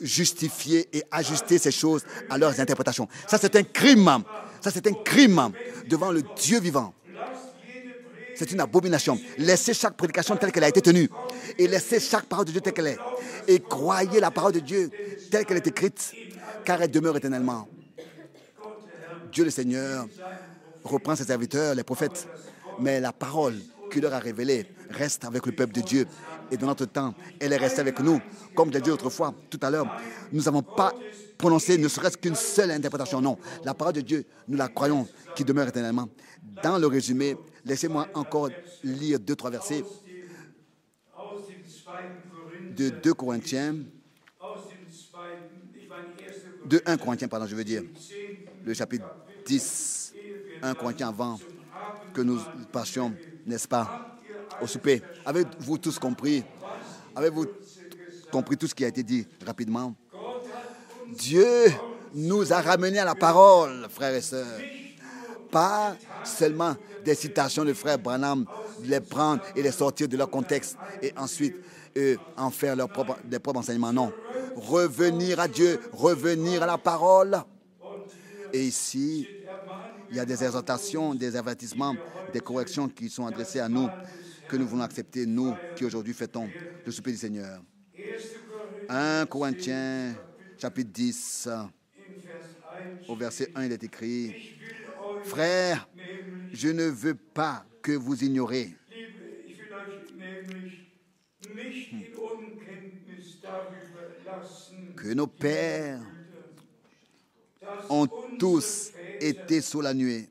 justifier et ajuster ces choses à leurs interprétations. Ça, c'est un crime. Ça, c'est un crime devant le Dieu vivant. C'est une abomination. Laissez chaque prédication telle qu'elle a été tenue. Et laissez chaque parole de Dieu telle qu'elle est. Et croyez la parole de Dieu telle qu'elle est écrite, car elle demeure éternellement. Dieu le Seigneur reprend ses serviteurs, les prophètes. Mais la parole qu'il leur a révélée reste avec le peuple de Dieu. Et dans notre temps, elle est restée avec nous. Comme je l'ai dit autrefois, tout à l'heure, nous n'avons pas prononcé ne serait-ce qu'une seule interprétation. Non, la parole de Dieu, nous la croyons, qui demeure éternellement. Dans le résumé, laissez-moi encore lire 2-3 versets de 2 Corinthiens, de 1 Corinthiens, pardon, je veux dire, le chapitre 10, 1 Corinthiens avant que nous passions, n'est-ce pas, au souper. Avez-vous tous compris? Avez-vous compris tout ce qui a été dit rapidement? Dieu nous a ramenés à la parole, frères et sœurs. Pas seulement des citations de frère Branham, les prendre et les sortir de leur contexte et ensuite en faire des propres enseignements. Non. Revenir à Dieu, revenir à la parole. Et ici, il y a des exhortations, des avertissements, des corrections qui sont adressées à nous, que nous voulons accepter, nous qui aujourd'hui fêtons le souper du Seigneur. 1 Corinthiens, chapitre 10, au verset 1, il est écrit: Frères, je ne veux pas que vous ignorez que nos pères ont tous été sous la nuée,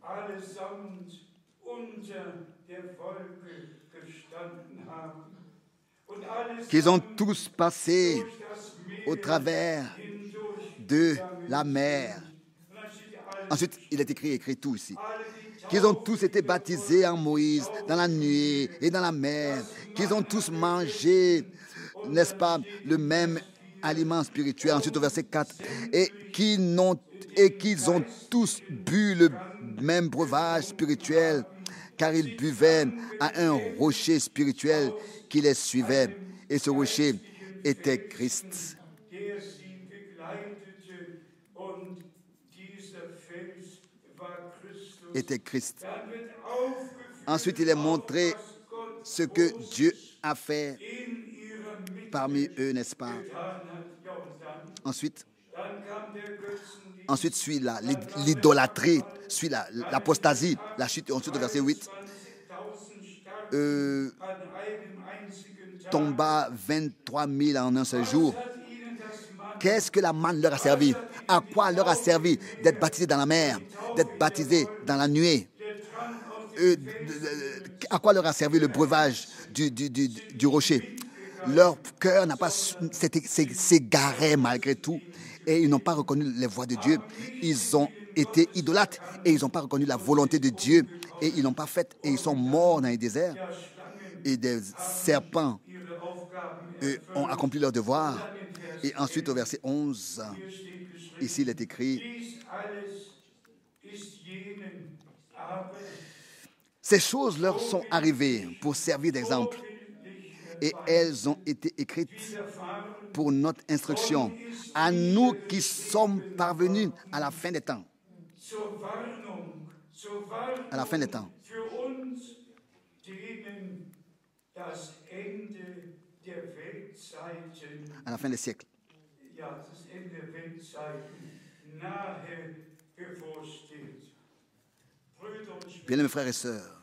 qu'ils ont tous passé au travers de la mer. Ensuite, il est écrit tout ici. Qu'ils ont tous été baptisés en Moïse, dans la nuée et dans la mer. Qu'ils ont tous mangé, n'est-ce pas, le même aliment spirituel. Ensuite, au verset 4. Et qu'ils ont tous bu le même breuvage spirituel, car ils buvaient à un rocher spirituel qui les suivait. Et ce rocher était Christ. Était Christ. Ensuite, il est montré ce que Dieu a fait parmi eux, n'est-ce pas? Ensuite suit l'idolâtrie, suit l'apostasie, la chute. Ensuite, au verset 8, tomba 23 000 en un seul jour. Qu'est-ce que la manne leur a servi? À quoi leur a servi d'être baptisés dans la mer, d'être baptisés dans la nuée? À quoi leur a servi le breuvage du rocher? Leur cœur n'a pas s'égaré malgré tout et ils n'ont pas reconnu les voies de Dieu. Ils ont été idolâtres et ils n'ont pas reconnu la volonté de Dieu et ils n'ont pas fait et ils sont morts dans les déserts. Et des serpents ont accompli leur devoir. Et ensuite au verset 11, ici il est écrit: ces choses leur sont arrivées pour servir d'exemple et elles ont été écrites pour notre instruction, à nous qui sommes parvenus à la fin des temps. à la fin des temps, à la fin des siècles. Bien mes frères et sœurs,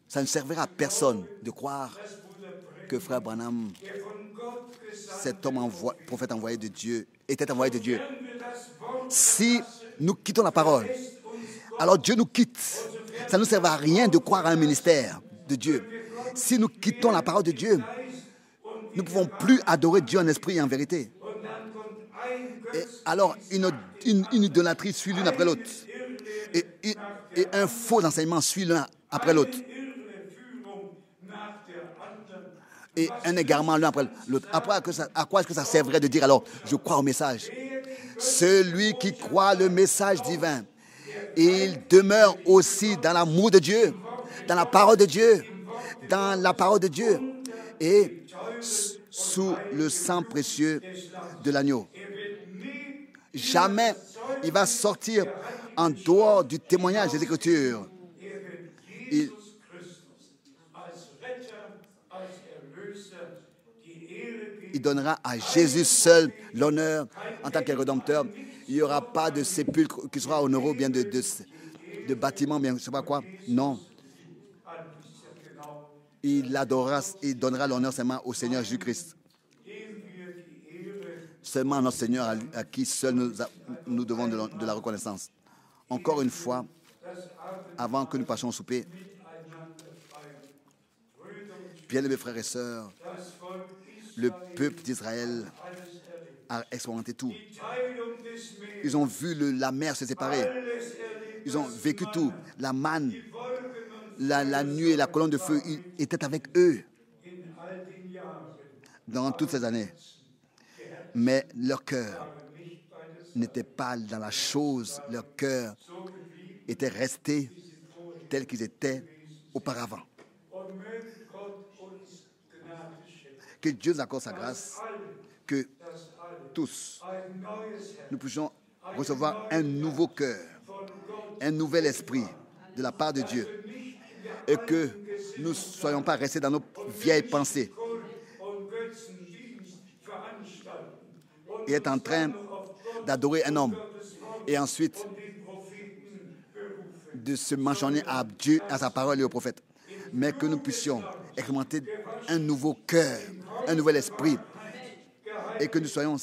ça ne servira à personne de croire que frère Branham, cet homme prophète envoyé de Dieu, était envoyé de Dieu. Si nous quittons la parole, alors Dieu nous quitte. Ça ne nous sert à rien de croire à un ministère de Dieu. Si nous quittons la parole de Dieu, nous ne pouvons plus adorer Dieu en esprit et en vérité. Et alors, une idolâtrie suit l'une après l'autre. Et un faux enseignement suit l'un après l'autre. Et un égarement l'un après l'autre. À quoi est-ce que ça servirait de dire alors, je crois au message? Celui qui croit le message divin, il demeure aussi dans l'amour de Dieu, dans la parole de Dieu, dans la parole de Dieu et sous le sang précieux de l'agneau. Jamais il va sortir en dehors du témoignage des Écritures. Il donnera à Jésus seul l'honneur en tant que rédempteur. Il n'y aura pas de sépulcre qui sera honoré, bien de bâtiment, bien je ne sais pas quoi. Non. Il adorera, il donnera l'honneur seulement au Seigneur Jésus-Christ. Seulement notre Seigneur à qui seul nous devons de la reconnaissance. Encore une fois, avant que nous passions au souper, bien-aimés frères et sœurs, le peuple d'Israël a expérimenté tout. Ils ont vu la mer se séparer. Ils ont vécu tout. La manne, la nuée et la colonne de feu étaient avec eux dans toutes ces années. Mais leur cœur n'était pas dans la chose. Leur cœur était resté tel qu'ils étaient auparavant. Que Dieu nous accorde sa grâce, que tous, nous puissions recevoir un nouveau cœur, un nouvel esprit de la part de Dieu, et que nous ne soyons pas restés dans nos vieilles pensées et être en train d'adorer un homme et ensuite de se mentionner à Dieu, à sa parole et au prophète, mais que nous puissions expérimenter un nouveau cœur, un nouvel esprit, et que nous soyons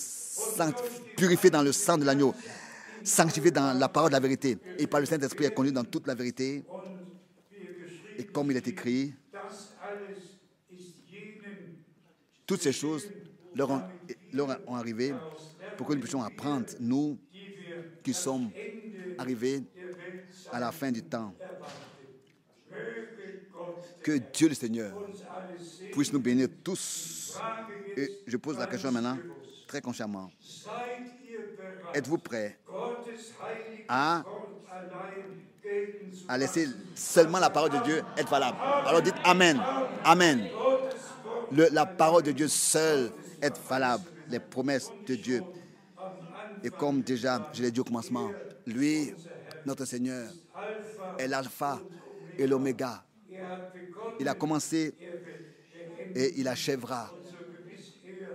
purifiés dans le sang de l'agneau, sanctifiés dans la parole de la vérité, et par le Saint-Esprit est conduit dans toute la vérité. Et comme il est écrit, toutes ces choses leur ont arrivé pour que nous puissions apprendre, nous qui sommes arrivés à la fin du temps. Que Dieu le Seigneur puisse nous bénir tous. Et je pose la question maintenant, très consciemment. Êtes-vous prêts à laisser seulement la parole de Dieu être valable? Alors dites Amen. Amen. La parole de Dieu seule est valable. Les promesses de Dieu. Et comme déjà, je l'ai dit au commencement, lui, notre Seigneur, est l'alpha et l'oméga. Il a commencé et il achèvera.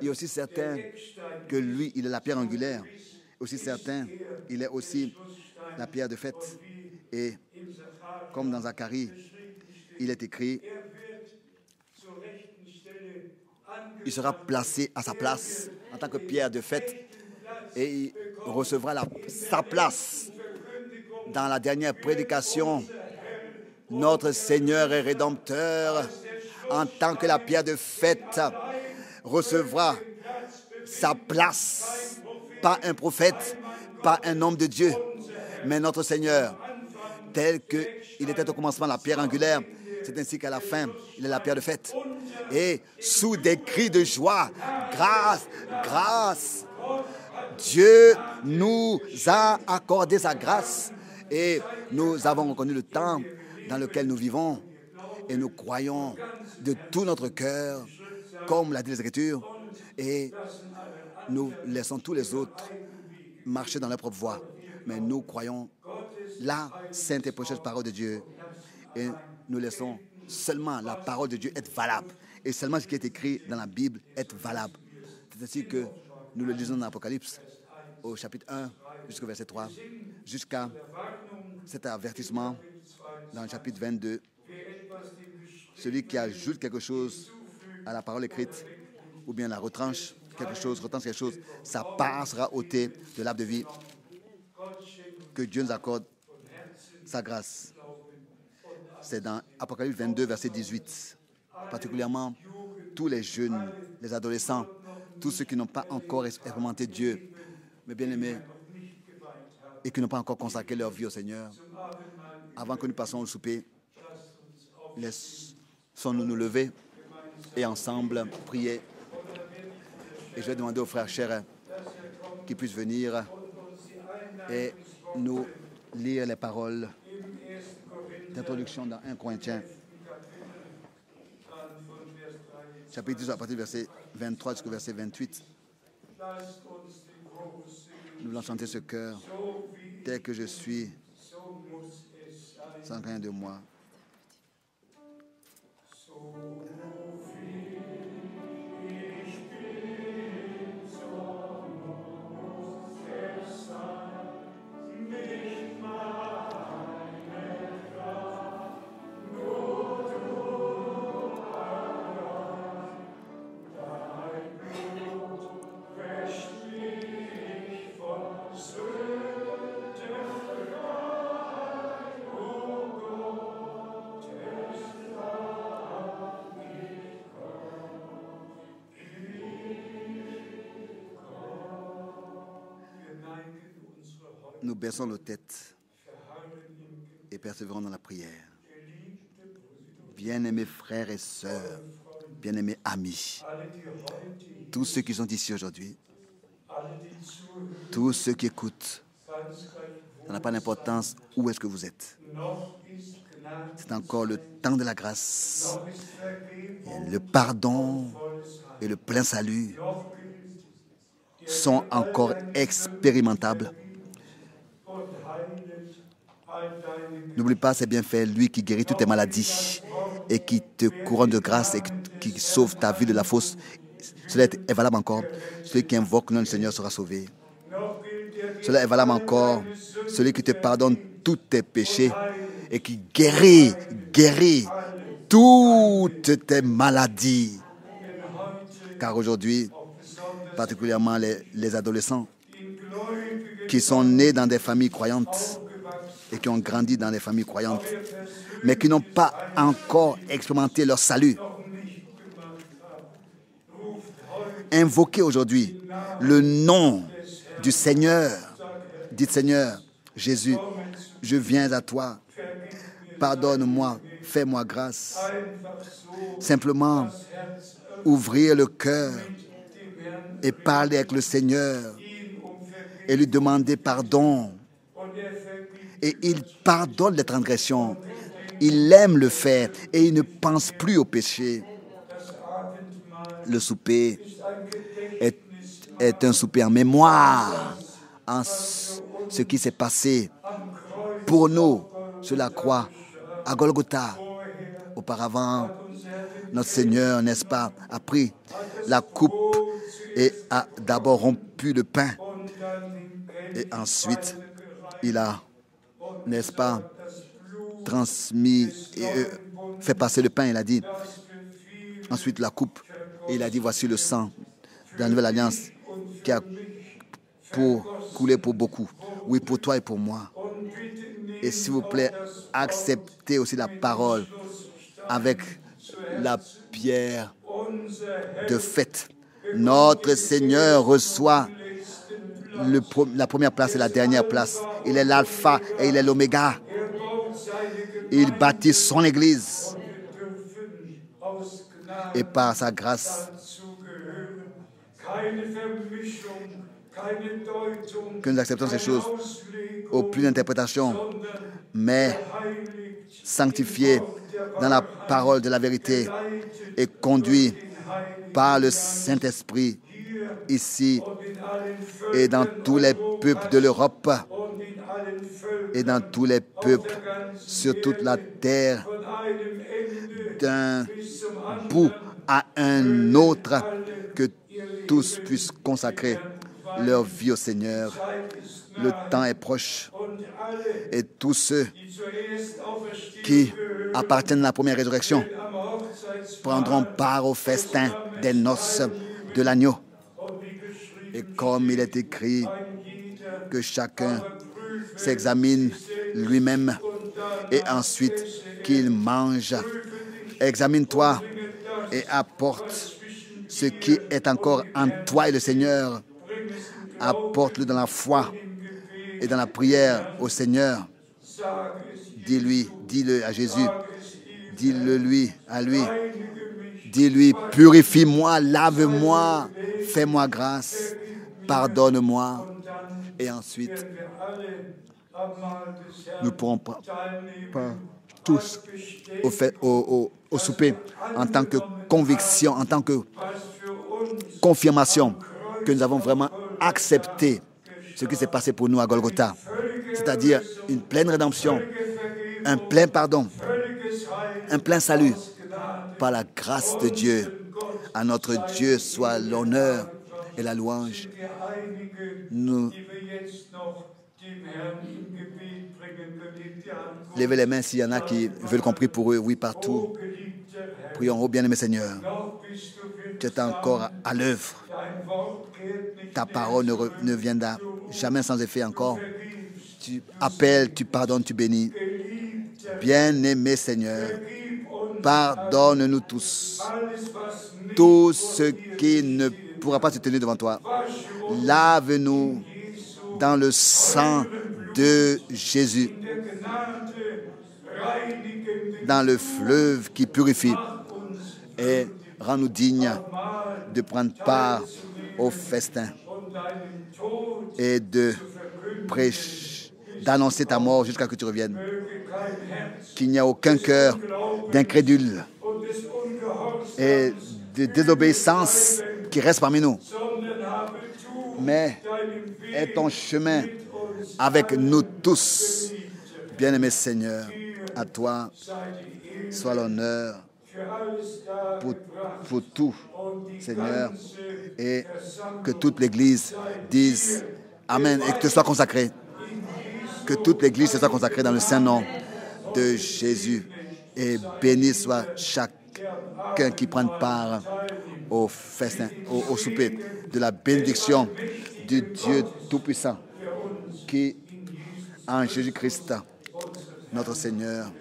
Il est aussi certain que lui, il est la pierre angulaire. Aussi certain, il est aussi la pierre de fête. Et comme dans Zacharie, il est écrit, il sera placé à sa place en tant que pierre de fête et il recevra sa place dans la dernière prédication. Notre Seigneur et Rédempteur, en tant que la pierre de fête, recevra sa place, pas un prophète, pas un homme de Dieu, mais notre Seigneur, tel qu'il était au commencement la pierre angulaire, c'est ainsi qu'à la fin, il est la pierre de fête. Et sous des cris de joie, grâce, grâce, Dieu nous a accordé sa grâce et nous avons reconnu le temps dans lequel nous vivons et nous croyons de tout notre cœur, comme l'a dit l'Écriture, et nous laissons tous les autres marcher dans leur propre voie. Mais nous croyons la sainte et précieuse parole de Dieu. Et nous laissons seulement la parole de Dieu être valable. Et seulement ce qui est écrit dans la Bible être valable. C'est ainsi que nous le lisons dans l'Apocalypse, au chapitre 1, jusqu'au verset 3, jusqu'à cet avertissement dans le chapitre 22. Celui qui ajoute quelque chose à la parole écrite, ou bien la retranche quelque chose, sa part sera ôtée de l'arbre de vie. Que Dieu nous accorde sa grâce. C'est dans Apocalypse 22, verset 18. Particulièrement tous les jeunes, les adolescents, tous ceux qui n'ont pas encore expérimenté Dieu, mes bien-aimés, et qui n'ont pas encore consacré leur vie au Seigneur. Avant que nous passions au souper, laissons-nous nous lever et ensemble prier. Et je vais demander aux frères chers qu'ils puissent venir et nous lire les paroles d'introduction dans 1 Corinthiens, chapitre 10, à partir du verset 23 jusqu'au verset 28. Nous voulons chanter ce chœur. Tel que je suis, sans rien de moi. Nous baissons nos têtes et persévérons dans la prière. Bien-aimés frères et sœurs, bien-aimés amis, tous ceux qui sont ici aujourd'hui, tous ceux qui écoutent, ça n'a pas d'importance où est-ce que vous êtes. C'est encore le temps de la grâce, et le pardon et le plein salut sont encore expérimentables. N'oublie pas ses bienfaits, lui qui guérit toutes tes maladies et qui te couronne de grâce et qui sauve ta vie de la fausse. Cela est valable encore. Celui qui invoque le nom du Seigneur sera sauvé. Cela est valable encore. Celui qui te pardonne tous tes péchés et qui guérit toutes tes maladies. Car aujourd'hui, particulièrement les adolescents qui sont nés dans des familles croyantes et qui ont grandi dans des familles croyantes, mais qui n'ont pas encore expérimenté leur salut. Invoquez aujourd'hui le nom du Seigneur. Dites: Seigneur Jésus, je viens à toi. Pardonne-moi, fais-moi grâce. Simplement ouvrir le cœur et parler avec le Seigneur et lui demander pardon. Et il pardonne les transgressions. Il aime le faire et il ne pense plus au péché. Le souper est un souper en mémoire en ce qui s'est passé pour nous sur la croix à Golgotha. Auparavant, notre Seigneur, n'est-ce pas, a pris la coupe et a d'abord rompu le pain. Et ensuite, il a, n'est-ce pas, transmis et fait passer le pain. Il a dit, ensuite la coupe, et il a dit: voici le sang de la nouvelle alliance qui a coulé pour beaucoup. Oui, pour toi et pour moi. Et s'il vous plaît, acceptez aussi la parole avec la pierre de fête. Notre Seigneur reçoit la première place et la dernière place. Il est l'alpha et il est l'oméga. Il bâtit son église. Et par sa grâce, que nous acceptons ces choses, aucune interprétation, mais sanctifiés dans la parole de la vérité et conduits par le Saint-Esprit ici et dans tous les peuples de l'Europe et dans tous les peuples, sur toute la terre, d'un bout à un autre, que tous puissent consacrer leur vie au Seigneur. Le temps est proche et tous ceux qui appartiennent à la première résurrection prendront part au festin des noces de l'agneau. Et comme il est écrit, que chacun s'examine lui-même et ensuite qu'il mange. Examine-toi et apporte ce qui est encore en toi et le Seigneur. Apporte-le dans la foi et dans la prière au Seigneur. Dis-le à Jésus. Dis-le lui, à lui. Dis-lui, purifie-moi, lave-moi, fais-moi grâce, pardonne-moi. Et ensuite, nous pourrons pas tous au souper en tant que conviction, en tant que confirmation que nous avons vraiment accepté ce qui s'est passé pour nous à Golgotha, c'est-à-dire une pleine rédemption, un plein pardon, un plein salut par la grâce de Dieu. À notre Dieu soit l'honneur et la louange. Nous levez les mains s'il y en a qui veulent qu'on prie pour eux. Oui, partout. Prions, ô bien-aimé Seigneur. Tu es encore à l'œuvre. Ta parole ne viendra jamais sans effet encore. Tu appelles, tu pardonnes, tu bénis. Bien-aimé Seigneur, pardonne-nous tous. Tout ce qui ne pourra pas se tenir devant toi. Lave-nous dans le sang de Jésus, dans le fleuve qui purifie, et rends-nous dignes de prendre part au festin et de prêcher, d'annoncer ta mort jusqu'à ce que tu reviennes. Qu'il n'y a aucun cœur d'incrédule et de désobéissance qui reste parmi nous, mais est ton chemin avec nous tous. Bien-aimé Seigneur, à toi soit l'honneur pour tout, Seigneur, et que toute l'Église dise Amen et que tu sois consacré. Que toute l'Église se soit consacrée dans le saint nom de Jésus. Et béni soit chacun qui prend part au festin, au souper de la bénédiction du Dieu Tout-Puissant qui, en Jésus-Christ, notre Seigneur,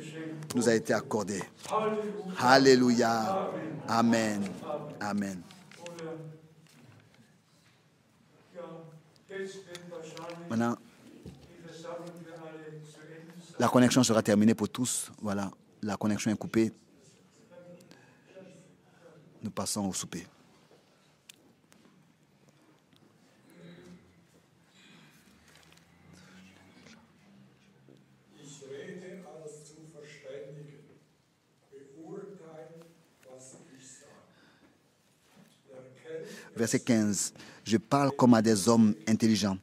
nous a été accordé. Alléluia. Amen. Amen. Maintenant, la connexion sera terminée pour tous. Voilà, la connexion est coupée. Nous passons au souper. Verset 15. Je parle comme à des hommes intelligents.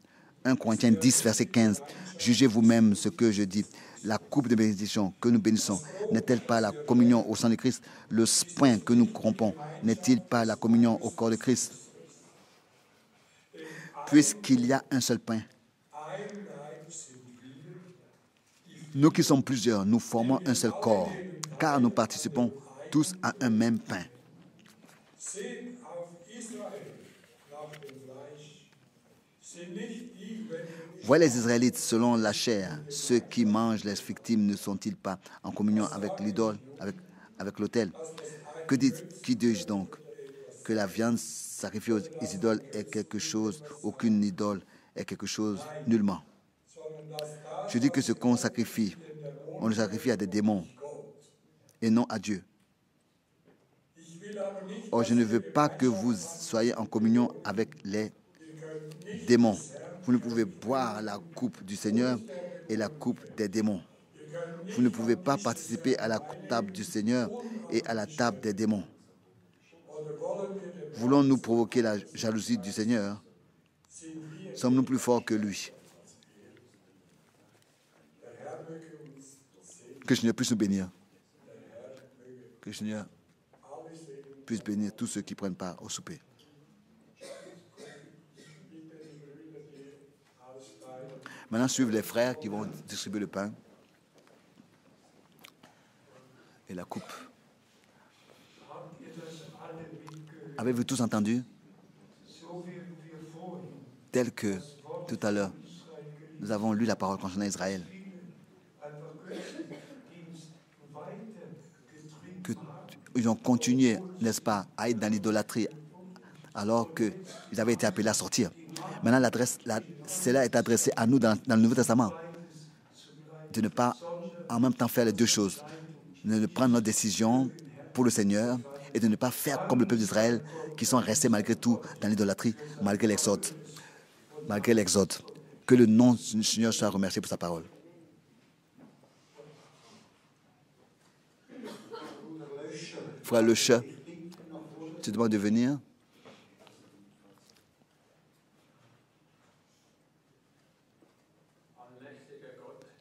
1 Corinthiens 10, verset 15. Jugez vous-même ce que je dis. La coupe de bénédiction que nous bénissons n'est-elle pas la communion au sang de Christ? Le pain que nous corrompons n'est-il pas la communion au corps de Christ? Puisqu'il y a un seul pain, nous qui sommes plusieurs, nous formons un seul corps, car nous participons tous à un même pain. Voyez les Israélites selon la chair. Ceux qui mangent les victimes ne sont-ils pas en communion avec l'idole, avec l'autel? Qui dis-je donc? Que la viande sacrifiée aux idoles est quelque chose, aucune idole est quelque chose, nullement. Je dis que ce qu'on sacrifie, on le sacrifie à des démons et non à Dieu. Or, je ne veux pas que vous soyez en communion avec les démons. Vous ne pouvez boire la coupe du Seigneur et la coupe des démons. Vous ne pouvez pas participer à la table du Seigneur et à la table des démons. Voulons-nous provoquer la jalousie du Seigneur? Sommes-nous plus forts que lui? Que le Seigneur puisse nous bénir. Que le Seigneur puisse bénir tous ceux qui prennent part au souper. Maintenant, suivent les frères qui vont distribuer le pain et la coupe. Avez-vous tous entendu? Tel que tout à l'heure, nous avons lu la parole concernant Israël. Ils ont continué, n'est-ce pas, à être dans l'idolâtrie alors qu'ils avaient été appelés à sortir. Maintenant, cela est adressé à nous dans le Nouveau Testament. De ne pas en même temps faire les deux choses. De prendre notre décision pour le Seigneur et de ne pas faire comme le peuple d'Israël qui sont restés malgré tout dans l'idolâtrie, malgré l'exode. Malgré l'exode. Que le nom du Seigneur soit remercié pour sa parole. Frère Leche, tu demandes de venir.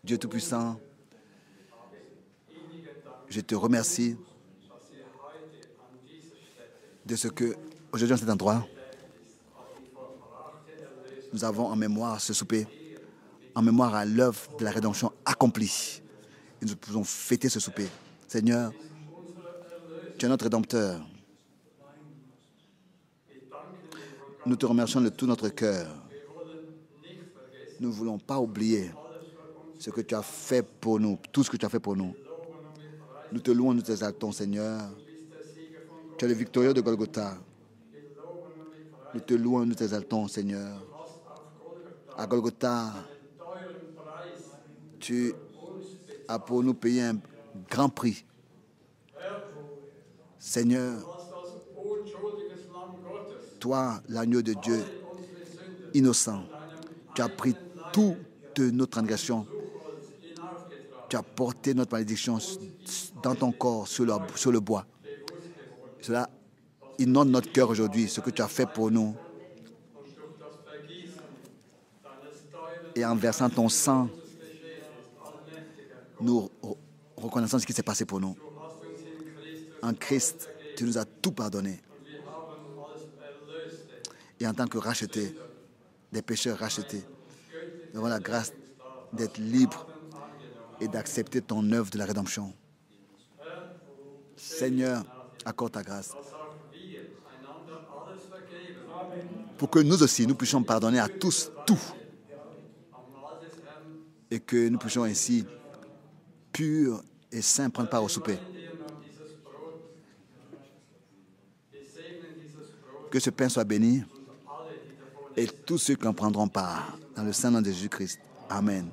Dieu Tout-Puissant, je te remercie de ce que, aujourd'hui, en cet endroit, nous avons en mémoire ce souper, en mémoire à l'œuvre de la rédemption accomplie. Et nous pouvons fêter ce souper. Seigneur, tu es notre Rédempteur. Nous te remercions de tout notre cœur. Nous ne voulons pas oublier ce que tu as fait pour nous, tout ce que tu as fait pour nous. Nous te louons, nous t'exaltons, Seigneur. Tu es le victorieux de Golgotha. Nous te louons, nous t'exaltons, Seigneur. À Golgotha, tu as pour nous payé un grand prix. Seigneur, toi, l'agneau de Dieu, innocent, tu as pris toutes nos transgressions. Tu as porté notre malédiction dans ton corps sur le bois. Cela inonde notre cœur aujourd'hui, ce que tu as fait pour nous. Et en versant ton sang, nous reconnaissons ce qui s'est passé pour nous. En Christ, tu nous as tout pardonné. Et en tant que rachetés, des pécheurs rachetés, nous avons la grâce d'être libres et d'accepter ton œuvre de la rédemption. Seigneur, accorde ta grâce. Pour que nous aussi, nous puissions pardonner à tous, tout. Et que nous puissions ainsi, purs et saints, prendre part au souper. Que ce pain soit béni et tous ceux qui en prendront part, dans le Saint-Nom de Jésus-Christ. Amen.